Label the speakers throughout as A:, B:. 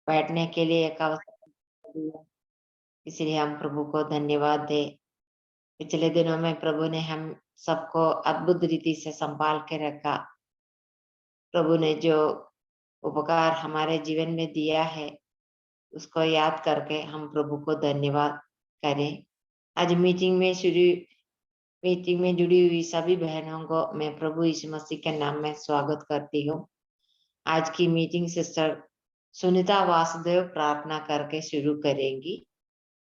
A: बैठने के लिए एक अवसर दिया, इसलिए हम प्रभु को धन्यवाद दें। पिछले दिनों में प्रभु ने हम सबको अद्भुत रीति से संभाल के रखा। प्रभु ने जो उपकार हमारे जीवन में दिया है, उसको याद करके हम प्रभु को धन्यवाद करें। आज मीटिंग में जुड़ी हुई सभी बहनों को मैं प्रभु यीशु मसीह के नाम में स्वागत करती हूँ। आज की मीटिंग सिस्टर सुनीता वासुदेव प्रार्थना करके शुरू करेंगी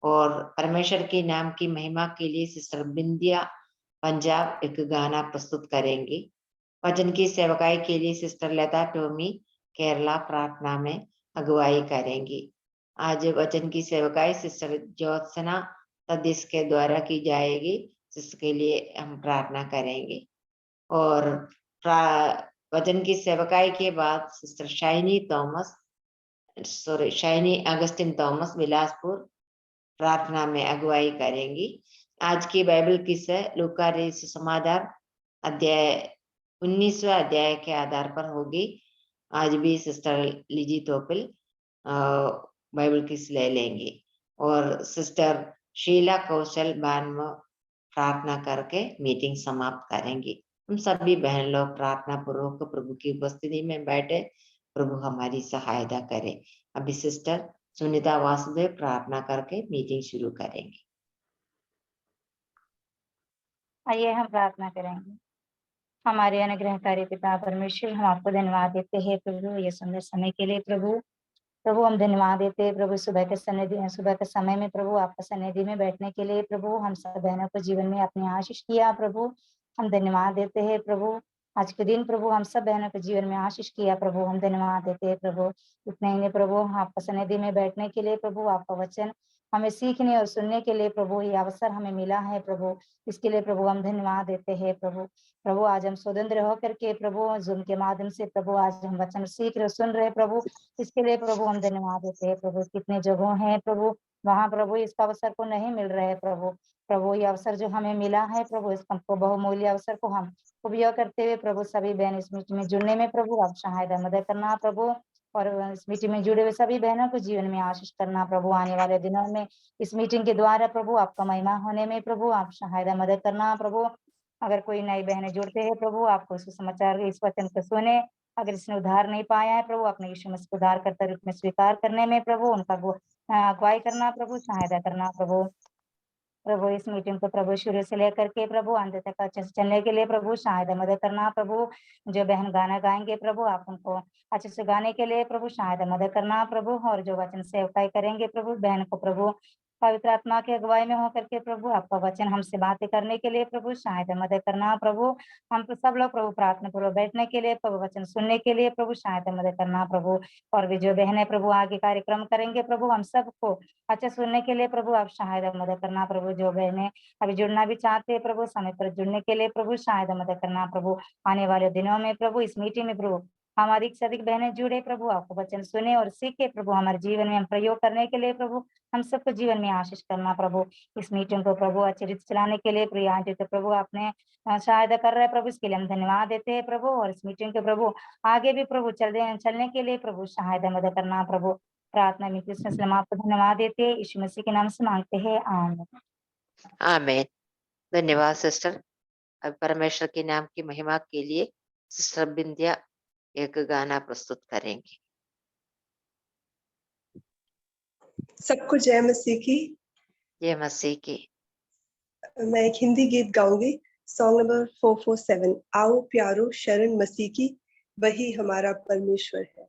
A: और परमेश्वर के नाम की महिमा के लिए सिस्टर बिंदिया पंजाब एक गाना प्रस्तुत करेंगी। वचन की सेवकाई के लिए सिस्टर लता टोमी केरला प्रार्थना में अगुवाई करेंगी। आज वचन की सेवकाई सिस्टर ज्योत्सना सदीश के द्वारा की जाएगी, जिसके लिए हम प्रार्थना करेंगे। और वचन की सेवकाई के बाद sister shiny Augustine Thomas Bilaspur प्रार्थना में अगुवाई करेंगी। आज की बाइबल किस्सा लूका सुसमाचार अध्याय 19वें अध्याय के आधार पर होगी। आज भी सिस्टर लिजी तोपिल बाइबल किस ले लेंगी और सिस्टर शीला कौशल बानव प्रार्थना करके मीटिंग समाप्त करेंगी। हम सभी बहन लोग प्रार्थना पूर्वक प्रभु की उपस्थिति में बैठे, प्रभु हमारी सहायता करे। अभी सिस्टर सुनीता वासुदेव प्रार्थना करके मीटिंग शुरू करेंगे।
B: आइए हम प्रार्थना करेंगे। हमारे अनुग्रहकारी पिता परमेश्वर, हम आपको धन्यवाद देते हैं प्रभु ये सुंदर समय के लिए। प्रभु हम धन्यवाद देते हैं प्रभु सुबह के समय में प्रभु आपका सन्निधि में बैठने के लिए। प्रभु हम सब बहनों को जीवन में अपनी आशीष किया। प्रभु हम धन्यवाद देते हैं प्रभु आज के दिन प्रभु हम सब बहनों के जीवन में आशीष किया। प्रभु हम धन्यवाद देते हैं प्रभु इतने ही नहीं प्रभु आपका सन्निधि में बैठने के लिए। प्रभु आपका वचन हमें सीखने और सुनने के लिए प्रभु ये अवसर हमें मिला है। प्रभु इसके लिए प्रभु हम धन्यवाद देते हैं। प्रभु आज हम स्वतंत्र होकर के प्रभु जूम के माध्यम से प्रभु आज हम वचन सीख रहे सुन रहे प्रभु, इसके लिए प्रभु हम धन्यवाद देते हैं। प्रभु कितने जगहों हैं प्रभु वहाँ प्रभु इसका अवसर को नहीं मिल रहा है। प्रभु ये अवसर जो हमें मिला है प्रभु इसको बहुमूल्य अवसर को हम उपयोग करते हुए प्रभु सभी बहन इस मीटिंग में जुड़ने में प्रभु आप सहायता मदद करना प्रभु, और इस मीटिंग में जुड़े हुए सभी बहनों को जीवन में आशीष करना प्रभु। आने वाले दिनों में इस मीटिंग के द्वारा प्रभु आपका महिमा होने में प्रभु आप सहायता मदद करना प्रभु। अगर कोई नई बहनें जुड़ते हैं प्रभु आपको सुसमाचार इस वचन को सुने, अगर इसने उद्धार नहीं पाया है प्रभु अपने यीशु मसीह को उद्धार करते रूप में स्वीकार करने में प्रभु उनका अगुवाई करना प्रभु, सहायता करना प्रभु इस मीटिंग को प्रभु शुरू से लेकर के प्रभु अंत तक अच्छे से चलने के लिए प्रभु सहायता मदद करना प्रभु। जो बहन गाना गाएंगे प्रभु आप उनको अच्छे से गाने के लिए प्रभु सहायता मदद करना प्रभु, और जो वचन सेवकाई करेंगे प्रभु बहन को प्रभु पवित्र आत्मा की अगुवाई में होकर के प्रभु आपका वचन हमसे बातें करने के लिए प्रभु सहायता मदद करना प्रभु। हम तो सब लोग प्रभु प्रार्थना पूर्वक बैठने के लिए प्रभु वचन सुनने के लिए प्रभु सहायता मदद करना प्रभु। और भी जो बहनें प्रभु आगे कार्यक्रम करेंगे प्रभु हम सबको अच्छा सुनने के लिए प्रभु आप सहायता मदद करना प्रभु। जो बहनें अभी जुड़ना भी चाहते हैं प्रभु समय पर जुड़ने के लिए प्रभु सहायता मदद करना प्रभु। आने वाले दिनों में प्रभु इस मीटिंग में प्रभु हम अधिक से अधिक बहनें जुड़े प्रभु आपको वचन सुने और सीखे प्रभु हमारे जीवन में हम प्रयोग करने के लिए प्रभु हम सबको जीवन में आशीष करना प्रभु। इस मीटिंग को प्रभु अच्छी रीति चलाने के लिए प्रिया तो प्रभु आपने सहायता कर रहे हैं प्रभु, इसके लिए हम धन्यवाद देते हैं प्रभु। और इस मीटिंग के प्रभु आगे भी प्रभु चलने के लिए प्रभु सहायता मदद करना प्रभु। प्रार्थना में कृष्ण आपको धन्यवाद देते हैं यीशु मसीह के नाम से मांगते हैं आमीन।
A: आमीन। धन्यवाद सिस्टर। अब परमेश्वर के नाम की महिमा के लिए सिस्टर बिंदिया एक गाना प्रस्तुत करेंगी।
C: सबको जय मसीह की।
A: जय मसीह की।
C: मैं एक हिंदी गीत गाऊंगी, सॉन्ग नंबर 447। आओ प्यारो शरण मसीह की, वही हमारा परमेश्वर है।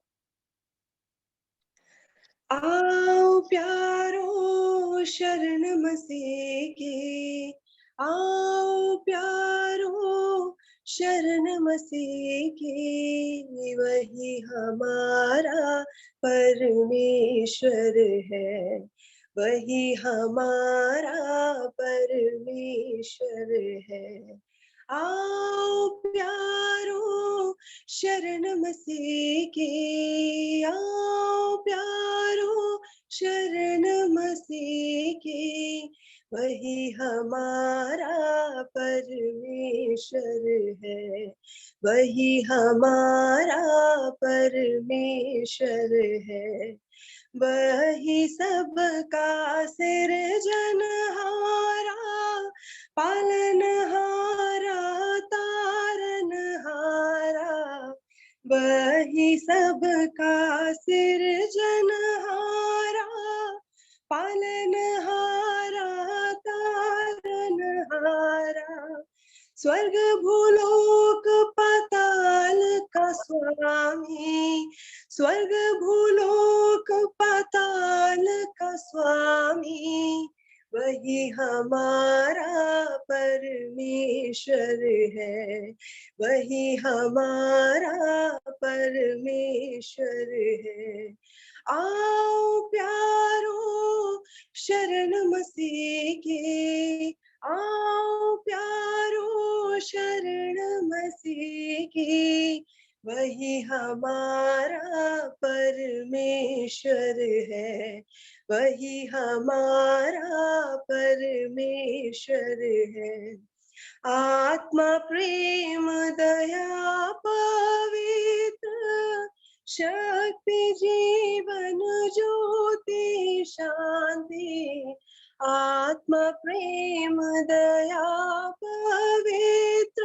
C: आओ प्यारो शरण मसीह की, आओ प्यारो शरण मसीह की, वही हमारा परमेश्वर है, वही हमारा परमेश्वर है। आओ प्यारो शरण मसीह की, आओ प्यारो शरण मसीह की, वही हमारा परमेश्वर है, वही हमारा परमेश्वर है, वही सबका सिरजनहारा, पालनहारा, तारनहारा। वही सबका सिरजनहारा, पालनहारा, तारनहारा। स्वर्ग भूलोक पाताल का स्वामी, स्वर्ग भूलोक पाताल का स्वामी। वही हमारा परमेश्वर है, वही हमारा परमेश्वर है। आओ प्यारो शरण मसीह के, आओ प्यारो शरण मसीह की। वही हमारा परमेश्वर है, वही हमारा परमेश्वर है। आत्मा प्रेम दया पवित्र शक्ति जीवन ज्योति शांति। आत्मा प्रेम दया पवित्र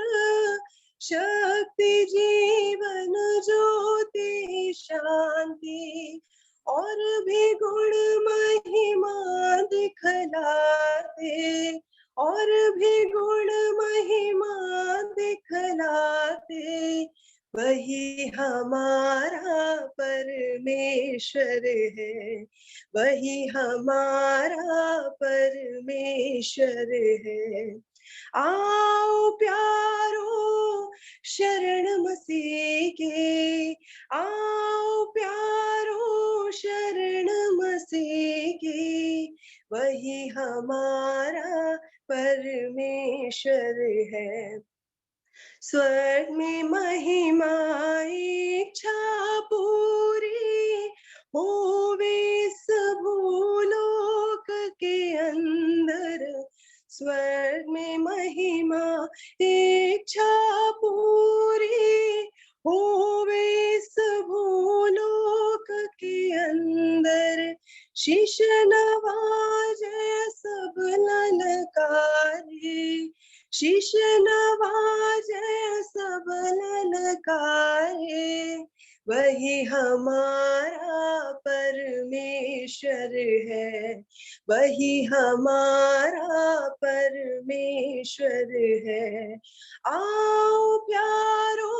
C: शक्ति जीवन ज्योति शांति। और भी गुण महिमा दिखलाते, और भी गुण महिमा दिखलाते। वही हमारा परमेश्वर है, वही हमारा परमेश्वर है। आओ प्यारो शरण मसीह के, आओ प्यारो शरण मसीह के। वही हमारा परमेश्वर है। स्वर्ग में महिमा इच्छा पूरी होवे इस भूलोक के अंदर। स्वर्ग में महिमा इच्छा पूरी होवे इस भूलोक के अंदर। शीश नवाजे सब ललकारे, शीश नवाजे सब ललकारे। वही हमारा परमेश्वर है, वही हमारा परमेश्वर है। आओ प्यारो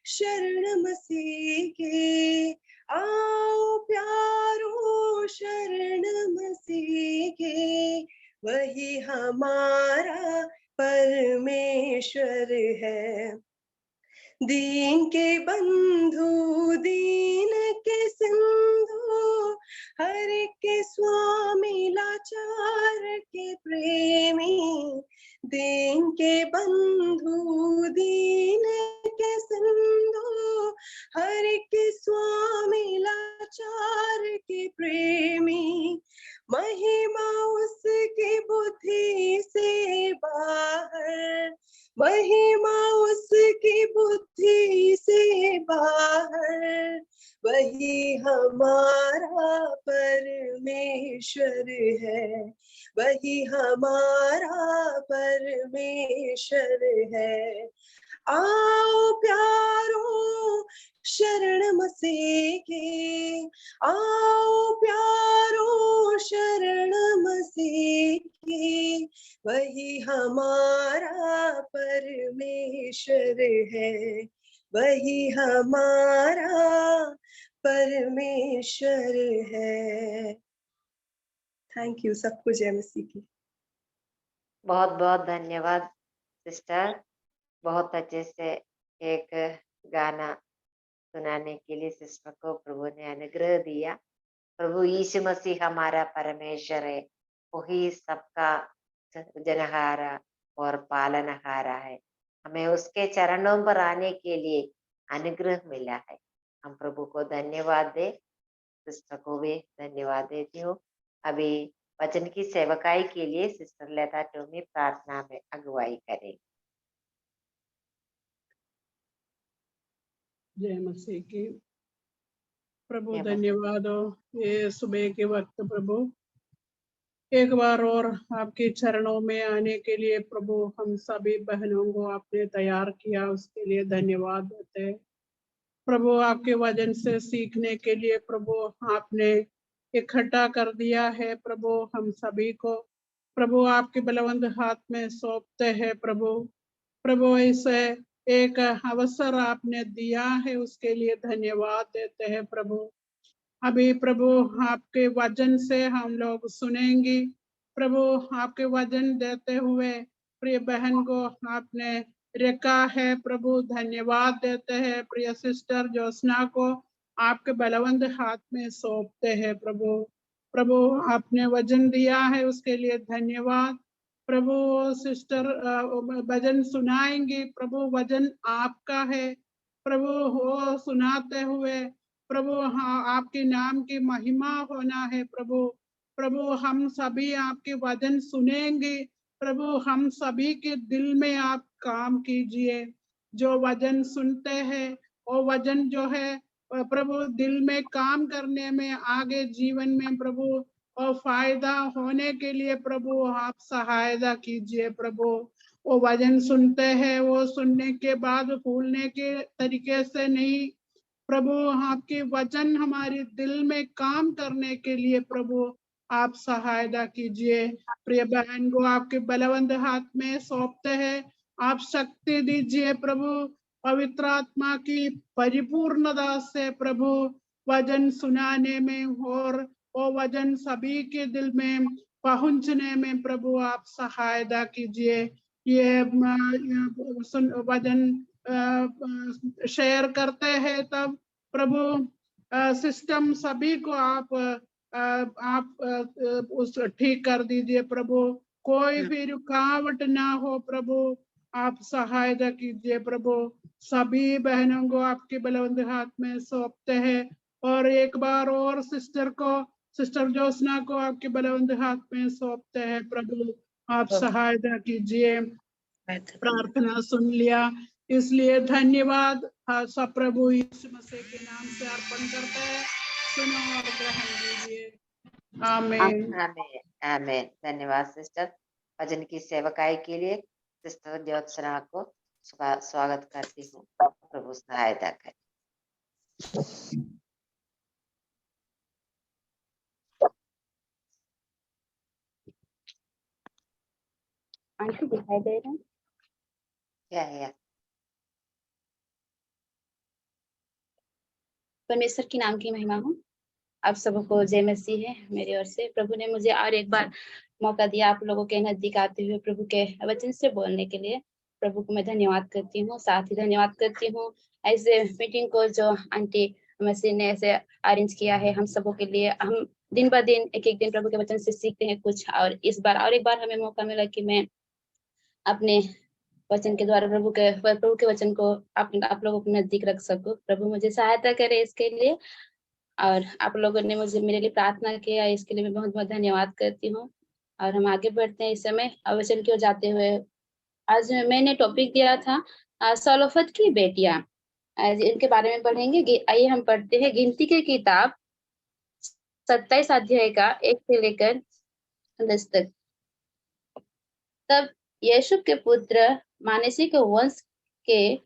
C: शरण मसीह के, आओ प्यारो शरण मसीह के। वही हमारा परमेश्वर है। दीन के बंधु दीन के सिंधु, हर के स्वामी लाचार के प्रेमी। दीन के बंधु दीन के सिंधु, हर के स्वामी लाचार के प्रेमी। महिमा उसकी बुद्धि से बाहर, महिमा उसकी बुद्धि से बाहर। वही हमारा परमेश्वर है, वही हमारा परमेश्वर है। आओ प्यारो शरण मसीह के, आओ प्यारो शरण मसीह के। वही हमारा परमेश्वर है, वही हमारा परमेश्वर है। Thank you. सबको जय मसीह की।
A: बहुत बहुत धन्यवाद सिस्टर, बहुत अच्छे से एक गाना सुनाने के लिए सिस्टर को प्रभु ने अनुग्रह दिया। प्रभु यीशु मसीह हमारा परमेश्वर है, वही सबका जनहारा और पालनहारा है। हमें उसके चरणों पर आने के लिए अनुग्रह मिला है। हम प्रभु को धन्यवाद दे, सिस्टर को भी धन्यवाद देती हूँ। अभी वचन की सेवकाई के लिए सिस्टर लता टोमी प्रार्थना में अगुवाई करेंगे।
D: जय मसीह की। प्रभु
A: या
D: धन्यवाद हो ये सुबह के वक्त प्रभु एक बार और आपके चरणों में आने के लिए प्रभु हम सभी बहनों को आपने तैयार किया, उसके लिए धन्यवाद देते हैं प्रभु। आपके वचन से सीखने के लिए प्रभु आपने इकट्ठा कर दिया है प्रभु हम सभी को। प्रभु आपके बलवंत हाथ में सौंपते हैं प्रभु। प्रभु इसे एक अवसर आपने दिया है, उसके लिए धन्यवाद देते हैं प्रभु। अभी प्रभु आपके वचन से हम लोग सुनेंगे प्रभु। आपके वचन देते हुए प्रिय बहन को आपने रखा है प्रभु, धन्यवाद देते हैं। प्रिय सिस्टर ज्योत्सना को आपके बलवंत हाथ में सौंपते हैं प्रभु। प्रभु आपने वचन दिया है, उसके लिए धन्यवाद प्रभु। सिस्टर वचन सुनाएंगी प्रभु, वचन आपका है प्रभु। वो सुनाते हुए प्रभु हाँ आपके नाम की महिमा होना है प्रभु। प्रभु हम सभी आपके वचन सुनेंगे प्रभु, हम सभी के दिल में आप काम कीजिए। जो वचन सुनते हैं वो वचन जो है प्रभु दिल में काम करने में, आगे जीवन में प्रभु और फायदा होने के लिए प्रभु आप सहायता कीजिए प्रभु। वो वचन सुनते हैं, वो सुनने के बाद भूलने के तरीके से नहीं प्रभु, आपके वचन हमारे दिल में काम करने के लिए प्रभु आप सहायता कीजिए। प्रिय बहन को आपके बलवंत हाथ में सौंपते हैं, आप शक्ति दीजिए प्रभु। पवित्र आत्मा की परिपूर्णता से प्रभु वचन सुनाने में और वो वचन सभी के दिल में पहुंचने में प्रभु आप सहायता कीजिए। ये वचन शेयर करते हैं तब प्रभु सिस्टम सभी को आप उस ठीक कर दीजिए प्रभु। कोई भी रुकावट ना हो प्रभु, आप सहायता कीजिए प्रभु। सभी बहनों को आपके बलवंत हाथ में सौंपते हैं और एक बार और सिस्टर ज्योत्सना को आपके बलवंत हाथ में सौंपते हैं प्रभु। आप सहायता कीजिए। प्रार्थना सुन लिया इसलिए धन्यवाद। सब प्रभु यीशु मसीह के नाम से अर्पण करते हैं, सुनो और ग्रहण कीजिए। आमीन
A: आमीन आमीन। धन्यवाद सिस्टर। वचन की सेवकाई के लिए सिस्टर ज्योत्सना को स्वागत करती हूँ। प्रभु सहायता करें।
E: आंटी दिखाई दे रहे हैं
A: क्या है?
E: परमेश्वर की नाम की महिमा हो। आप सबको जय मसीह है मेरी ओर से। प्रभु ने मुझे और एक बार मौका दिया आप लोगों के नजदीक आते हुए प्रभु के वचन से बोलने के लिए। प्रभु को मैं धन्यवाद करती हूँ, साथ ही धन्यवाद करती हूँ ऐसे मीटिंग को जो आंटी मसीह ने ऐसे अरेंज किया है हम सबों के लिए। हम दिन ब दिन एक दिन प्रभु के वचन से सीखते हैं कुछ, और इस बार और एक बार हमें मौका मिला कि मैं अपने वचन के द्वारा प्रभु के वचन को आप लोगों के नजदीक रख सकूं। प्रभु मुझे सहायता करे इसके लिए, और आप लोगों ने मुझे मेरे लिए प्रार्थना किया, इसके लिए मैं बहुत बहुत धन्यवाद करती हूँ। और हम आगे बढ़ते हैं इस समय वचन की ओर जाते हुए। आज मैंने टॉपिक दिया था सलोफत की बेटियां। आज इनके बारे में पढ़ेंगे। आइए हम पढ़ते हैं गिनती की किताब 27 अध्याय का 1 से लेकर 10 तक। तब यशुब के पुत्र मानेसी के वंश के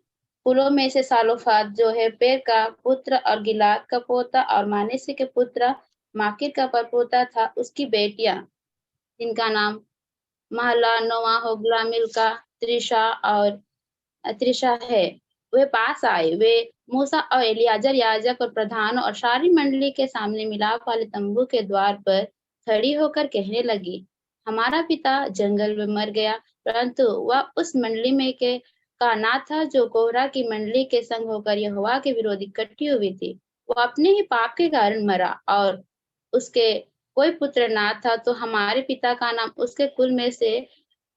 E: कुलों में से सालोफात जो है पेर का पुत्र और गिलाद का पोता और मानेसी के पुत्र माकिर का परपोता था, उसकी बेटियां जिनका नाम महला, नोआ, होगला, मिल्का, त्रिशा है, वे पास आए। वे मूसा और एलियाजर याजक और प्रधान और सारी मंडली के सामने मिलाप वाले तंबू के द्वार पर खड़ी होकर कहने लगी, हमारा पिता जंगल में मर गया, परंतु वह उस मंडली में का ना था जो कोहरा की मंडली के संग होकर यहोवा के विरोधी इकट्ठी हुई थी। वो अपने ही पाप के कारण मरा और उसके कोई पुत्र ना था, तो हमारे पिता का नाम उसके कुल में से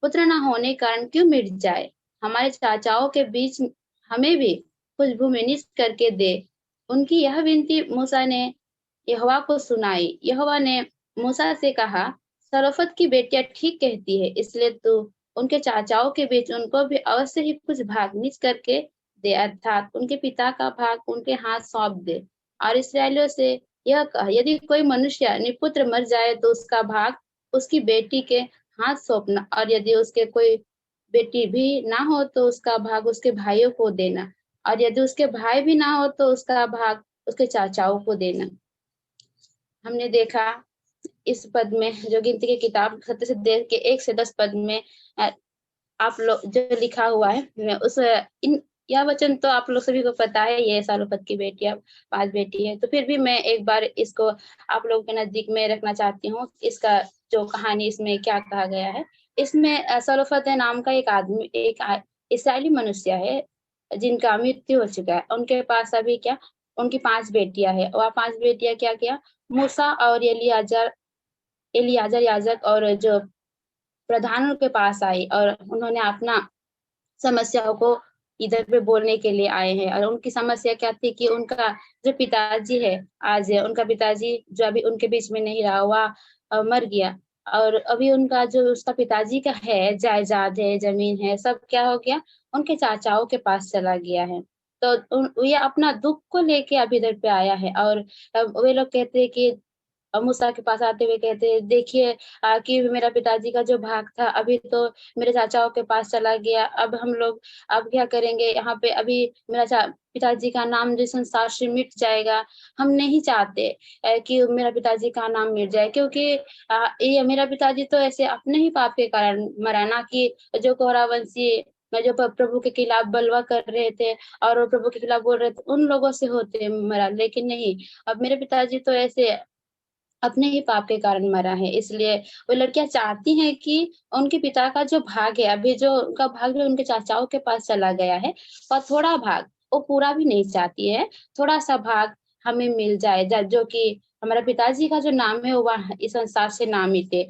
E: पुत्र न होने के कारण क्यों मिट जाए। हमारे चाचाओं के बीच हमें भी कुछ भूमि निश्चित करके दे। उनकी यह विनती मूसा ने यहोवा को सुनाई। यहोवा ने मूसा से कहा, सलोफत की बेटियां ठीक कहती है, इसलिए तू उनके चाचाओं के बीच उनको भी अवश्य ही कुछ भाग निश्चित करके दे, अर्थात उनके पिता का भाग उनके हाथ सौंप दे। और इसराइलियों से यह कहा, यदि कोई मनुष्य निपुत्र मर जाए तो उसका भाग उसकी बेटी के हाथ सौंपना, और यदि उसके कोई बेटी भी ना हो तो उसका भाग उसके भाइयों को देना, और यदि उसके भाई भी ना हो तो उसका भाग उसके चाचाओं को देना। हमने देखा इस पद में जो गिनती की किताब 7 से देख के 1 से 10 पद में आप लोग जो लिखा हुआ है उस यह वचन तो आप लोग सभी को पता है, ये सालोपत की बेटियां 5 बेटी है, तो फिर भी मैं एक बार इसको आप लोगों के नजदीक में रखना चाहती हूँ। इसका जो कहानी इसमें क्या कहा गया है, इसमें सलोफत नाम का एक आदमी, एक इसराइली मनुष्य है जिनका मृत्यु हो चुका है। उनके पास अभी क्या, उनकी 5 बेटियां है, और 5 बेटियां क्या किया, मूसा और एलियाजर याजक और जो प्रधानों के पास आई, और उन्होंने अपना समस्याओं को इधर पे बोलने के लिए आए हैं। और उनकी समस्या क्या थी कि उनका जो पिताजी है, आज उनका पिताजी जो अभी उनके बीच में नहीं रहा हुआ, मर गया, और अभी उनका जो उसका पिताजी का है जायदाद है, जमीन है, सब क्या हो गया, उनके चाचाओं के पास चला गया है। तो ये अपना दुख को लेके अभी इधर पे आया है। और वे लोग कहते हैं कि मूसा के पास आते हुए कहते हैं, देखिए कि मेरा पिताजी का जो भाग था अभी तो मेरे चाचाओं के पास चला गया, अब हम लोग अब क्या करेंगे, यहाँ पे अभी मेरा पिताजी का नाम जो संसार से मिट जाएगा। हम नहीं चाहते कि मेरा पिताजी का नाम मिट जाए, क्योंकि ये मेरा पिताजी तो ऐसे अपने ही पाप के कारण मरा ना, कि जो कौरावंशी जो प्रभु के खिलाफ बलवा कर रहे थे और वो प्रभु के खिलाफ बोल रहे थे, उन लोगों से होते मरा, लेकिन नहीं, अब मेरे पिताजी तो ऐसे अपने ही पाप के कारण मरा है। इसलिए वो लड़कियां चाहती हैं कि उनके पिता का जो भाग है, अभी जो उनका भाग है उनके चाचाओं के पास चला गया है, और थोड़ा भाग वो पूरा भी नहीं चाहती है, थोड़ा सा भाग हमें मिल जाए, जो कि हमारा पिताजी का जो नाम है वो इस संसार से ना मिटे।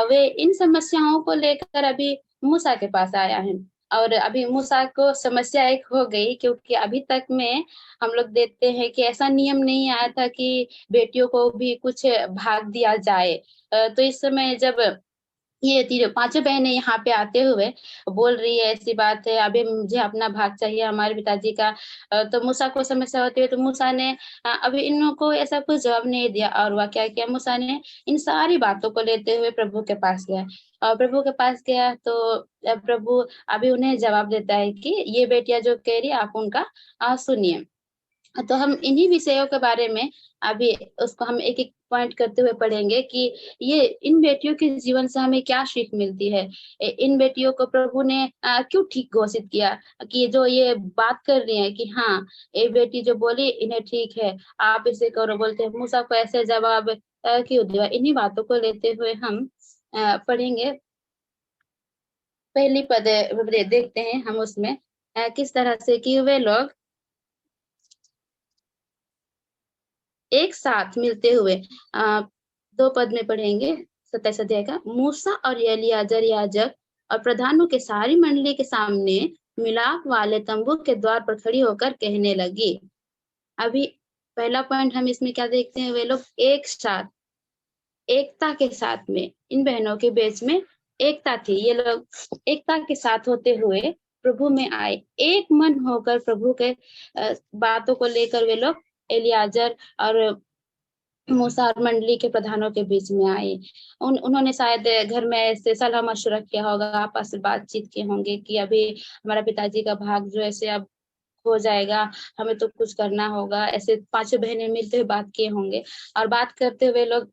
E: वे इन समस्याओं को लेकर अभी मूसा के पास आया है, और अभी मूसा को समस्या एक हो गई, क्योंकि अभी तक में हम लोग देखते हैं कि ऐसा नियम नहीं आया था कि बेटियों को भी कुछ भाग दिया जाए। तो इस समय जब ये तीनों 5 बहनें यहाँ पे आते हुए बोल रही है, ऐसी बात है, अभी मुझे अपना भाग चाहिए हमारे पिताजी का, तो मूसा को समस्या होती है, तो मूसा ने अभी इन लोगों को ऐसा कुछ जवाब नहीं दिया, और वह क्या किया, मूसा ने इन सारी बातों को लेते हुए प्रभु के पास गया, और प्रभु के पास गया तो प्रभु अभी उन्हें जवाब देता है कि ये बेटियां जो कह रही है आप उनका सुनिए। तो हम इन्हीं विषयों के बारे में अभी उसको हम एक-एक पॉइंट करते हुए पढ़ेंगे कि ये इन बेटियों के जीवन से हमें क्या सीख मिलती है। इन बेटियों को प्रभु ने क्यों ठीक घोषित किया, कि जो ये बात कर रही है कि हाँ, ये बेटी जो बोली इन्हें ठीक है, आप इसे करो, बोलते हैं मूसा को ऐसे जवाब क्यों दिया। इन्हीं बातों को लेते हुए हम पढ़ेंगे। पहली पद देखते हैं हम उसमें किस तरह से कि वे लोग एक साथ मिलते हुए 2 पद में पढ़ेंगे 27 अध्याय का। मूसा और एलियाजर याजक और प्रधानों के सारी मंडली के सामने मिलाप वाले तंबू के द्वार पर खड़ी होकर कहने लगी। अभी पहला पॉइंट हम इसमें क्या देखते हैं, वे लोग एक साथ, एकता के साथ में, इन बहनों के बीच में एकता थी, ये लोग एकता के साथ होते हुए प्रभु में आए, एक मन होकर प्रभु के बातों को लेकर वे लोग एलियाजर और मूसा और मंडली के प्रधानों के बीच में आए। उन्होंने शायद घर में ऐसे सलाह मशवरा किया होगा, आपस में बातचीत किए होंगे कि अभी हमारा पिताजी का भाग जो ऐसे अब हो जाएगा, हमें तो कुछ करना होगा। ऐसे 5 बहनें मिलते हुए बात किए होंगे, और बात करते हुए लोग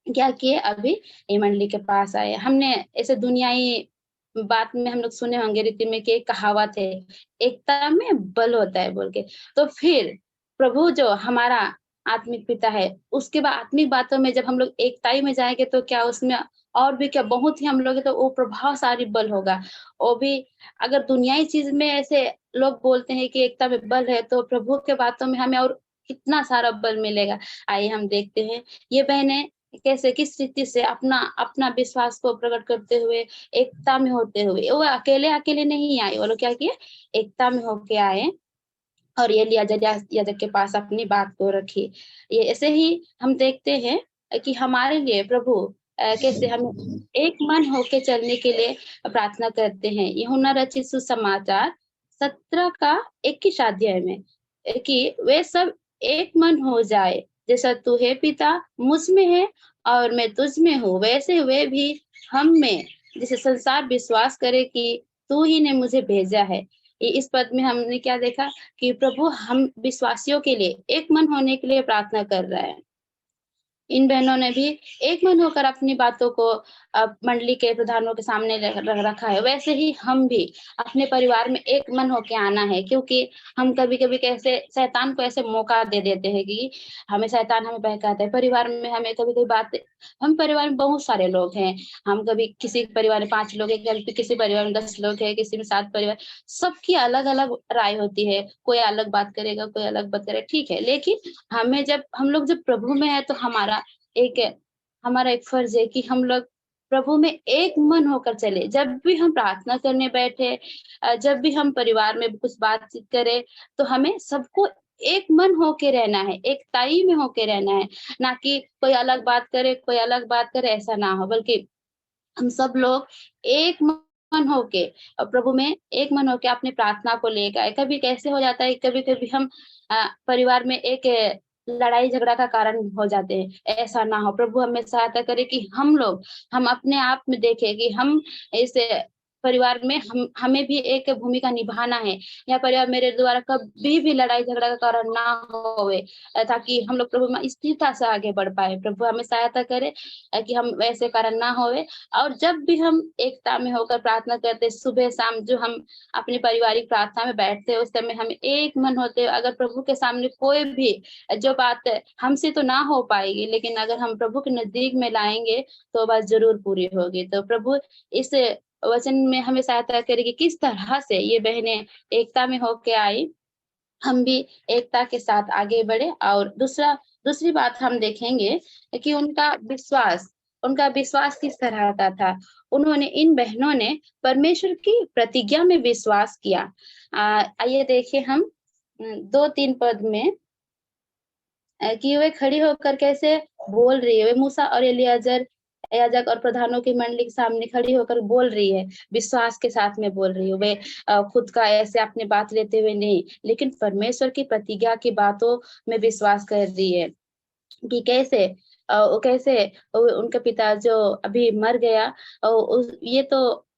E: क्या किए, अभी ये मंडली के पास आए। हमने ऐसे दुनियाई बात में हम लोग सुने होंगे रीति में कि एक कहावत है, एकता में बल होता है बोल के। तो फिर प्रभु जो हमारा आत्मिक पिता है, उसके बाद आत्मिक बातों में जब हम लोग एकताई में जाएंगे तो क्या उसमें और भी क्या बहुत ही हम लोग तो वो प्रभावशाली बल होगा। वो भी अगर दुनियाई चीज में ऐसे लोग बोलते हैं कि एकता में बल है, तो प्रभु के बातों में हमें और कितना सारा बल मिलेगा। आइए हम देखते हैं ये बहनें कैसे किस रीति से अपना अपना विश्वास को प्रकट करते हुए, एकता में होते हुए, वो अकेले अकेले नहीं आए, वो लोग क्या किए, एकता में होके आए और एलियाजर याजक के पास अपनी बात को रखी। ये ऐसे ही हम देखते हैं कि हमारे लिए प्रभु कैसे हम एक मन होके चलने के लिए प्रार्थना करते हैं। यूहन्ना रचित सुसमाचार 17 का 21 अध्याय में कि वे सब एक मन हो जाए, जैसा तू है पिता मुझ में है और मैं तुझ में हूँ, वैसे वे भी हम में, जिसे संसार विश्वास करे कि तू ही ने मुझे भेजा है। इस पद में हमने क्या देखा कि प्रभु हम विश्वासियों के लिए एक मन होने के लिए प्रार्थना कर रहा है। इन बहनों ने भी एक मन होकर अपनी बातों को मंडली के प्रधानों के सामने रखा है। वैसे ही हम भी अपने परिवार में एक मन होके आना है, क्योंकि हम कभी-कभी कैसे शैतान को ऐसे मौका दे देते हैं कि हमें शैतान हमें बहकाता है। परिवार में हमें कभी-कभी बात, हम परिवार में बहुत सारे लोग हैं, हम कभी किसी परिवार में 5 लोग हैं, कभी किसी परिवार में 10 लोग हैं, किसी में 7 परिवार, सबकी अलग-अलग राय होती है। कोई अलग बात करेगा, कोई अलग बात करेगा, ठीक है। लेकिन हमें हम लोग जब प्रभु में है तो हमारा एक फर्ज है कि हम लोग प्रभु में एक मन होकर चले। जब भी हम प्रार्थना करने बैठे, जब भी हम परिवार में कुछ बातचीत करें, तो हमें सबको एक मन होके रहना है, एक ताई में होके रहना है, ना कि कोई अलग बात करे, कोई अलग बात करे, ऐसा ना हो, बल्कि हम सब लोग एक मन होके प्रभु में एक मन होके अपनी प्रार्थना को लेकर। कभी कैसे हो जाता है, कभी-कभी हम परिवार में एक लड़ाई झगड़ा का कारण हो जाते हैं, ऐसा ना हो। प्रभु हमें सहायता करे कि हम अपने आप में देखें कि हम इस परिवार में हमें भी एक भूमिका निभाना है। यह परिवार मेरे द्वारा कभी भी लड़ाई झगड़ा का कारण ना होवे, ताकि हम लोग प्रभु में स्थिरता से आगे बढ़ पाए। प्रभु हमें सहायता करे कि हम वैसे कारण ना होवे। और जब भी हम एकता में होकर प्रार्थना करते, सुबह शाम जो हम अपनी पारिवारिक प्रार्थना में बैठते हैं, उस समय हम एक मन होते हैं। अगर प्रभु के सामने कोई भी जो बात हमसे तो ना हो पाएगी, लेकिन अगर हम प्रभु के नजदीक में लाएंगे तो बात जरूर पूरी होगी। तो प्रभु इस वचन में हमें सहायता करेगी किस तरह से ये बहनें एकता में होके आई, हम भी एकता के साथ आगे बढ़े। और दूसरी बात हम देखेंगे कि उनका विश्वास किस तरह का था। इन बहनों ने परमेश्वर की प्रतिज्ञा में विश्वास किया। आइए देखें हम 2-3 पद में कि वे खड़ी होकर कैसे बोल रही है। वे मूसा और एलियाजर याजक और प्रधानों की मंडली के सामने खड़ी होकर बोल रही है, विश्वास के साथ में बोल रही है। वे खुद का ऐसे अपनी बात लेते हुए नहीं, लेकिन परमेश्वर की प्रतिज्ञा की बातों में विश्वास कर रही है कि कैसे उनका पिता जो अभी मर गया,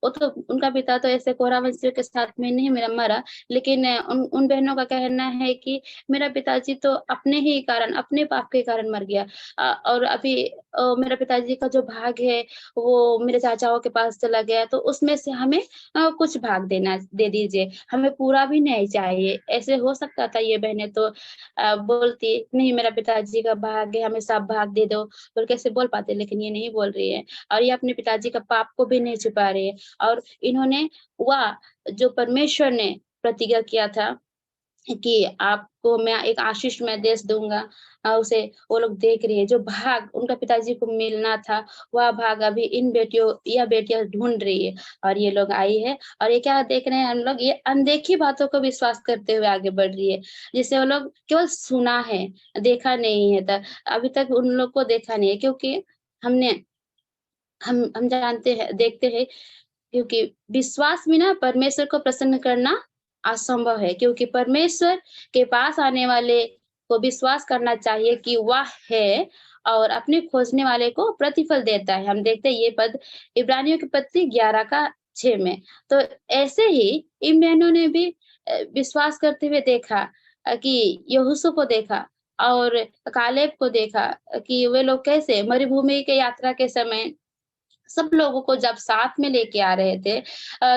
E: वो तो उनका पिता तो ऐसे कोरह वंशियों के साथ में नहीं मेरा मरा, लेकिन उन बहनों का कहना है कि मेरा पिताजी तो अपने ही कारण, अपने पाप के कारण मर गया। और अभी मेरा पिताजी का जो भाग है वो मेरे चाचाओं के पास चला गया, तो उसमें से हमें कुछ भाग दे दीजिए, हमें पूरा भी नहीं चाहिए। ऐसे हो सकता था ये बहनें तो बोलती नहीं मेरा पिताजी का भाग है, हमें सब भाग दे दो, बोल कैसे बोल पाते, लेकिन ये नहीं बोल रही है। और ये अपने पिताजी का पाप को भी नहीं छुपा रही है। और इन्होंने वह जो परमेश्वर ने प्रतिज्ञा किया था कि आपको मैं एक आशीषमय देश दूंगा, उसे वो लोग देख रही है। जो भाग उनका पिताजी को मिलना था, वह भाग अभी यह बेटियां ढूंढ रही है। और ये लोग आई है, और ये क्या देख रहे हैं हम लोग, ये अनदेखी बातों को विश्वास करते हुए आगे बढ़ रही है, जिसे वो लोग केवल सुना है, देखा नहीं है। अभी तक उन लोग को देखा नहीं है, क्योंकि हम जानते हैं, देखते हैं, क्योंकि विश्वास बिना परमेश्वर को प्रसन्न करना असंभव है। क्योंकि परमेश्वर के पास आने वाले को विश्वास करना चाहिए कि वह है, और अपने खोजने वाले को प्रतिफल देता है। हम देखते हैं ये पद इब्रानियों की पत्री 11:6 में। तो ऐसे ही इन बहनों ने भी विश्वास करते हुए देखा कि यहोशू को देखा और कालेब को देखा कि वे लोग कैसे मरुभूमि के यात्रा के समय सब लोगों को जब साथ में लेके आ रहे थे,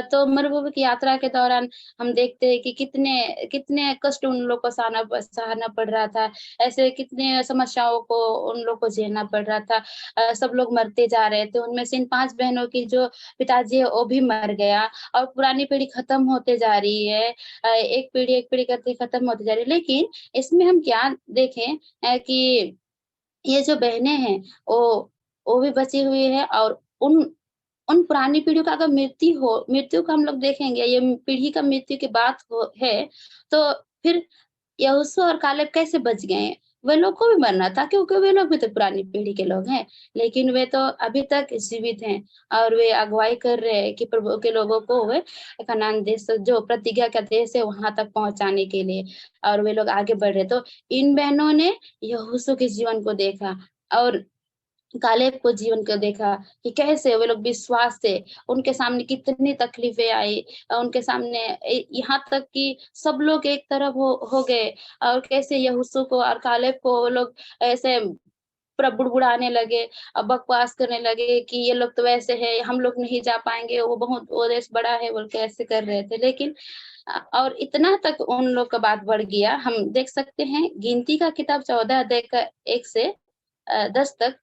E: तो मरुभूमि की यात्रा के दौरान हम देखते हैं कि कितने कितने कष्ट उन लोग को सहना पड़ रहा था। ऐसे कितने समस्याओं को उन लोग को झेलना पड़ रहा था। सब लोग मरते जा रहे थे। उनमें से इन 5 बहनों की जो पिताजी है वो भी मर गया, और पुरानी पीढ़ी खत्म होते जा रही है। एक पीढ़ी करके खत्म होती जा रही है। लेकिन इसमें हम क्या देखें कि ये जो बहनें हैं वो भी बची हुई है, और उन उन पुरानी पीढ़ियों का अगर मृत्यु का हम लोग देखेंगे, ये पीढ़ी का मृत्यु की बात है, तो फिर यहोशू और कालेब कैसे बच गए? वे लोग को भी मरना था, क्योंकि वे लोग भी तो पुरानी पीढ़ी के लोग हैं, लेकिन वे तो अभी तक जीवित हैं और वे अगुवाई कर रहे हैं कि प्रभु के लोगों को वे कनान देश जो प्रतिज्ञा का देश है वहां तक पहुंचाने के लिए, और वे लोग आगे बढ़ रहे। तो इन बहनों ने यहोशू के जीवन को देखा और कालेब को जीवन को देखा कि कैसे वे लोग विश्वास से, उनके सामने कितनी तकलीफें आई, उनके सामने यहाँ तक कि सब लोग एक तरफ हो गए, और कैसे यहोशू को और कालेब को वो लोग ऐसे बुड़बुड़ाने लगे, बकवास करने लगे कि ये लोग तो वैसे है, हम लोग नहीं जा पाएंगे, वो देश बड़ा है बोल के ऐसे कर रहे थे। लेकिन और इतना तक उन लोग का बात बढ़ गया, हम देख सकते हैं गिनती का किताब 14 अध्याय का 1 से 10 तक,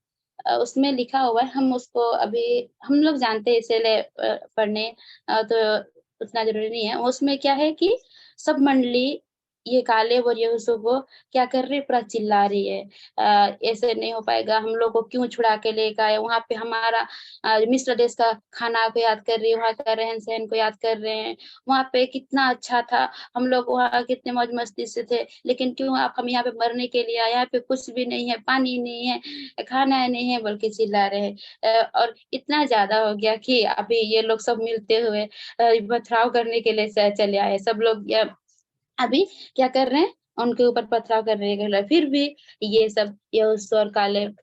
E: उसमें लिखा हुआ है। हम उसको अभी हम लोग जानते हैं, इसीलिए पढ़ने तो उतना जरूरी नहीं है। उसमें क्या है कि सब मंडली ये कालेब और यहोशू को क्या कर रही है, पूरा चिल्ला रही है, ऐसे नहीं हो पाएगा, हम लोग को क्यों छुड़ा के लेकर आए, वहां पे हमारा मिस्र देश का खाना को याद कर रही है, वहां का रहन सहन को याद कर रहे हैं, वहां पे कितना अच्छा था, हम लोग वहां कितने मौज मस्ती से थे, लेकिन क्यों आप हम यहाँ पे मरने के लिए आए, यहाँ पे कुछ भी नहीं है, पानी नहीं है, खाना नहीं है बोल के चिल्ला रहे हैं। और इतना ज्यादा हो गया कि अभी ये लोग सब मिलते हुए पथराव करने के लिए चले आए। सब लोग अभी क्या कर रहे हैं, उनके ऊपर पथराव करने के लिए। फिर भी ये सब यहोशू और कालेब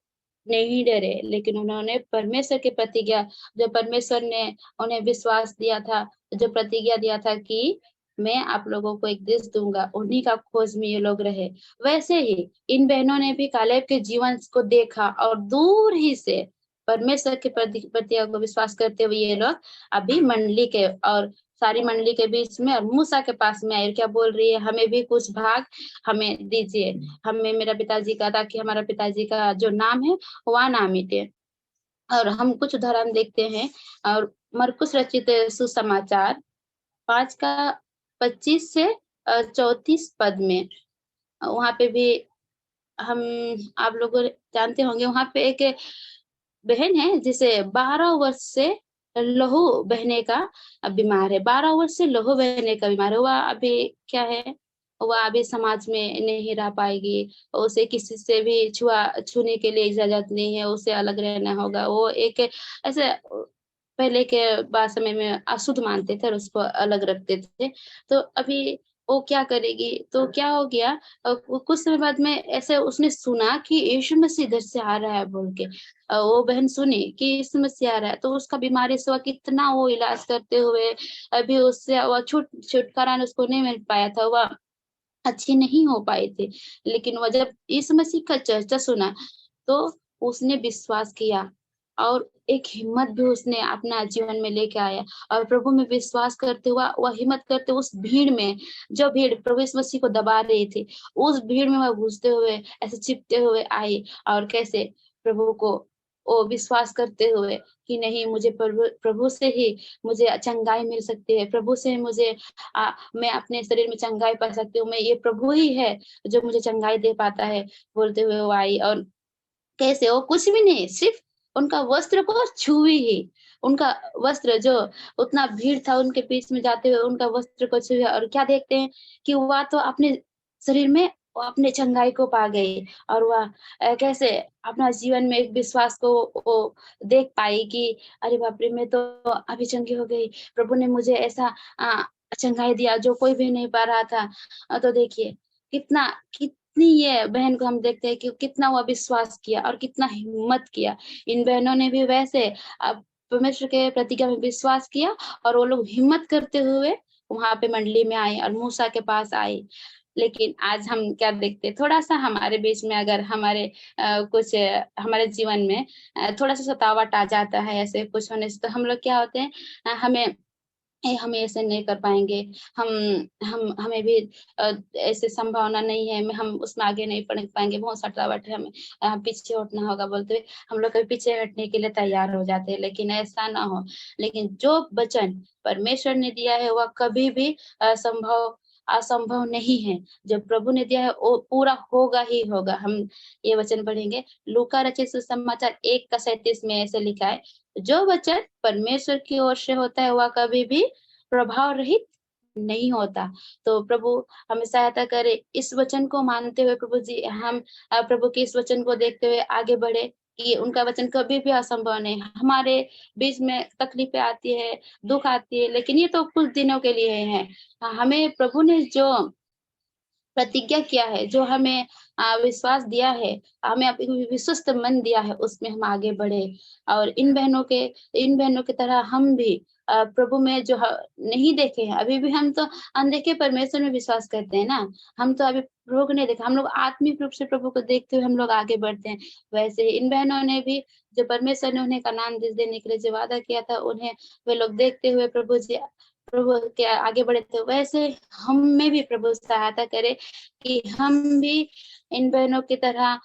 E: नहीं डरे, लेकिन उन्होंने परमेश्वर की प्रतिज्ञा, जो परमेश्वर ने उन्हें विश्वास दिया था, जो प्रतिज्ञा दिया था कि मैं आप लोगों को एक देश दूंगा, उन्हीं का खोज में ये लोग रहे। वैसे ही इन बहनों ने भी कालेब के जीवन को देखा और दूर ही से परमेश्वर के प्रतिज्ञा को विश्वास करते हुए ये लोग अभी मंडली के और सारी मंडली के बीच में और मूसा के पास में आई, क्या बोल रही है, हमें भी कुछ भाग हमें दीजिए, हमें मेरा पिताजी का, ताकि हमारा पिताजी का जो नाम है वह ना मिटे। और हम कुछ उदाहरण देखते हैं, और मरकुस रचित सुसमाचार 5 का 25 से 34 पद में, वहां पे भी हम आप लोग जानते होंगे, वहां पे एक बहन है जिसे 12 वर्ष से लहू बहने का बीमार है, 12 वर्ष से लहू बहने का बीमार है। वह अभी क्या है, वह अभी समाज में नहीं रह पाएगी, उसे किसी से भी छूने के लिए इजाजत नहीं है, उसे अलग रहना होगा। वो एक ऐसे पहले के बाद समय में अशुद्ध मानते थे और उसको अलग रखते थे। तो अभी वो क्या करेगी, तो क्या हो गया, कुछ समय बाद में ऐसे उसने सुना कि यीशु मसीह इधर से आ रहा है बोल के, वो बहन सुनी कि यीशु मसीह आ रहा है, तो उसका बीमारी से वह कितना वो इलाज करते हुए अभी उससे वह छुटकारा उसको नहीं मिल पाया था, वह अच्छी नहीं हो पाई थी। लेकिन वह जब यीशु मसीह का चर्चा सुना तो उसने विश्वास किया और एक हिम्मत भी उसने अपना जीवन में लेके आया, और प्रभु में विश्वास करते हुआ वह हिम्मत करते उस भीड़ में, जो भीड़ प्रभु यीशु मसीह को दबा रही थी, उस भीड़ में वह घुसते हुए ऐसे चिपते हुए आई, और कैसे प्रभु को वो विश्वास करते हुए कि नहीं, मुझे प्रभु से ही मुझे चंगाई मिल सकती है, प्रभु से मुझे मैं अपने शरीर में चंगाई पा सकती हूँ, मैं ये प्रभु ही है जो मुझे चंगाई दे पाता है बोलते हुए वो आई। और कैसे वो कुछ भी नहीं, सिर्फ उनका वस्त्र को छुई ही, उनका वस्त्र जो उतना भीड़ था उनके बीच में जाते हुए उनका वस्त्र को छुई, और क्या देखते हैं कि वह तो अपने शरीर में वो अपने चंगाई को पा गई, और वह कैसे अपना जीवन में एक विश्वास को वो देख पाई कि अरे बाप रे, मैं तो अभी चंगी हो गई, प्रभु ने मुझे ऐसा चंगाई दिया जो कोई भी नहीं पा रहा था। तो देखिए कितना कितनी ये बहन को हम देखते हैं कि कितना वो विश्वास किया और कितना हिम्मत किया। इन बहनों ने भी वैसे परमेश्वर के प्रतिज्ञा में विश्वास किया, और वो लोग हिम्मत करते हुए वहां पे मंडली में आए और मूसा के पास आई। लेकिन आज हम क्या देखते हैं, थोड़ा सा हमारे बीच में अगर हमारे कुछ हमारे जीवन में थोड़ा सा सतावट आ जाता है ऐसे कुछ होने से, तो हम लोग क्या होते हैं, हमें ऐसे नहीं कर पाएंगे, हमें भी ऐसे संभावना नहीं है, हम उसमें आगे नहीं बढ़ पाएंगे, बहुत सतावट है, हमें पीछे हटना होगा बोलते हुए हम लोग कभी पीछे हटने के लिए तैयार हो जाते हैं। लेकिन ऐसा ना हो, लेकिन जो वचन परमेश्वर ने दिया है वह कभी भी असंभव नहीं है। जो प्रभु ने दिया है वो पूरा होगा ही होगा। हम ये वचन पढ़ेंगे, लूका रचित सुसमाचार 1 का 37 में ऐसे लिखा है, जो वचन परमेश्वर की ओर से होता है वह कभी भी प्रभाव रहित नहीं होता। तो प्रभु हमें सहायता करे इस वचन को मानते हुए प्रभु जी, हम प्रभु के इस वचन को देखते हुए आगे बढ़े कि उनका वचन कभी भी असंभव नहीं। हमारे बीच में तकलीफें आती है, दुख आती है, लेकिन ये तो कुछ दिनों के लिए है। हमें प्रभु ने जो प्रतिज्ञा किया है, जो हमें विश्वास दिया है, हमें विश्वस्त मन दिया है, उसमें हम आगे बढ़े। और इन बहनों की तरह हम भी प्रभु में जो नहीं देखे हैं, अभी भी हम तो अनदेखे परमेश्वर में विश्वास करते हैं ना। हम तो अभी प्रभु को नहीं देखा, हम लोग आत्मिक रूप से प्रभु को देखते हुए हम लोग आगे बढ़ते हैं। वैसे ही इन बहनों ने भी, जो परमेश्वर ने उन्हें कनान देश देने के लिए जो वादा किया था, उन्हें वे लोग देखते हुए प्रभु के आगे बढ़े थे। वैसे हम में भी प्रभु सहायता करे कि हम भी इन बहनों की तरह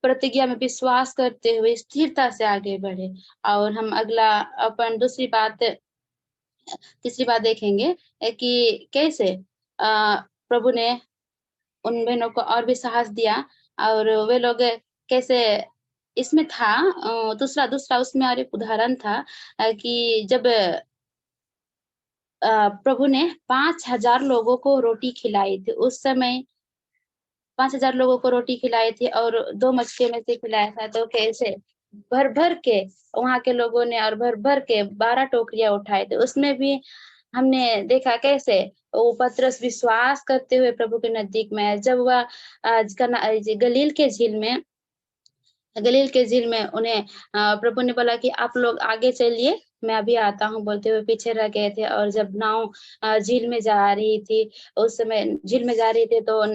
E: प्रतिज्ञा में विश्वास करते हुए स्थिरता से आगे बढ़े। और हम अगला अपन तीसरी बात देखेंगे कि कैसे प्रभु ने उन बहनों को और भी साहस दिया, और वे लोग कैसे इसमें था। दूसरा उसमें और एक उदाहरण था कि जब प्रभु ने 5,000 लोगों को रोटी खिलाई थी। उस समय 5,000 लोगों को रोटी खिलाई थी और 2 मछली में से खिलाया था। तो कैसे भर-भर के वहाँ के लोगों ने, और भर-भर के 12 टोकरियाँ उठाए थे। उसमें भी हमने देखा कैसे वो पतरस विश्वास करते हुए प्रभु के नजदीक में है। जब वह गलील के झील में उन्हें प्रभु ने बोला कि आप लोग आगे चलिए, मैं अभी आता हूँ, बोलते हुए पीछे रह गए थे। और जब नाव झील में जा रही थी, उस समय झील में जा रही थी, तो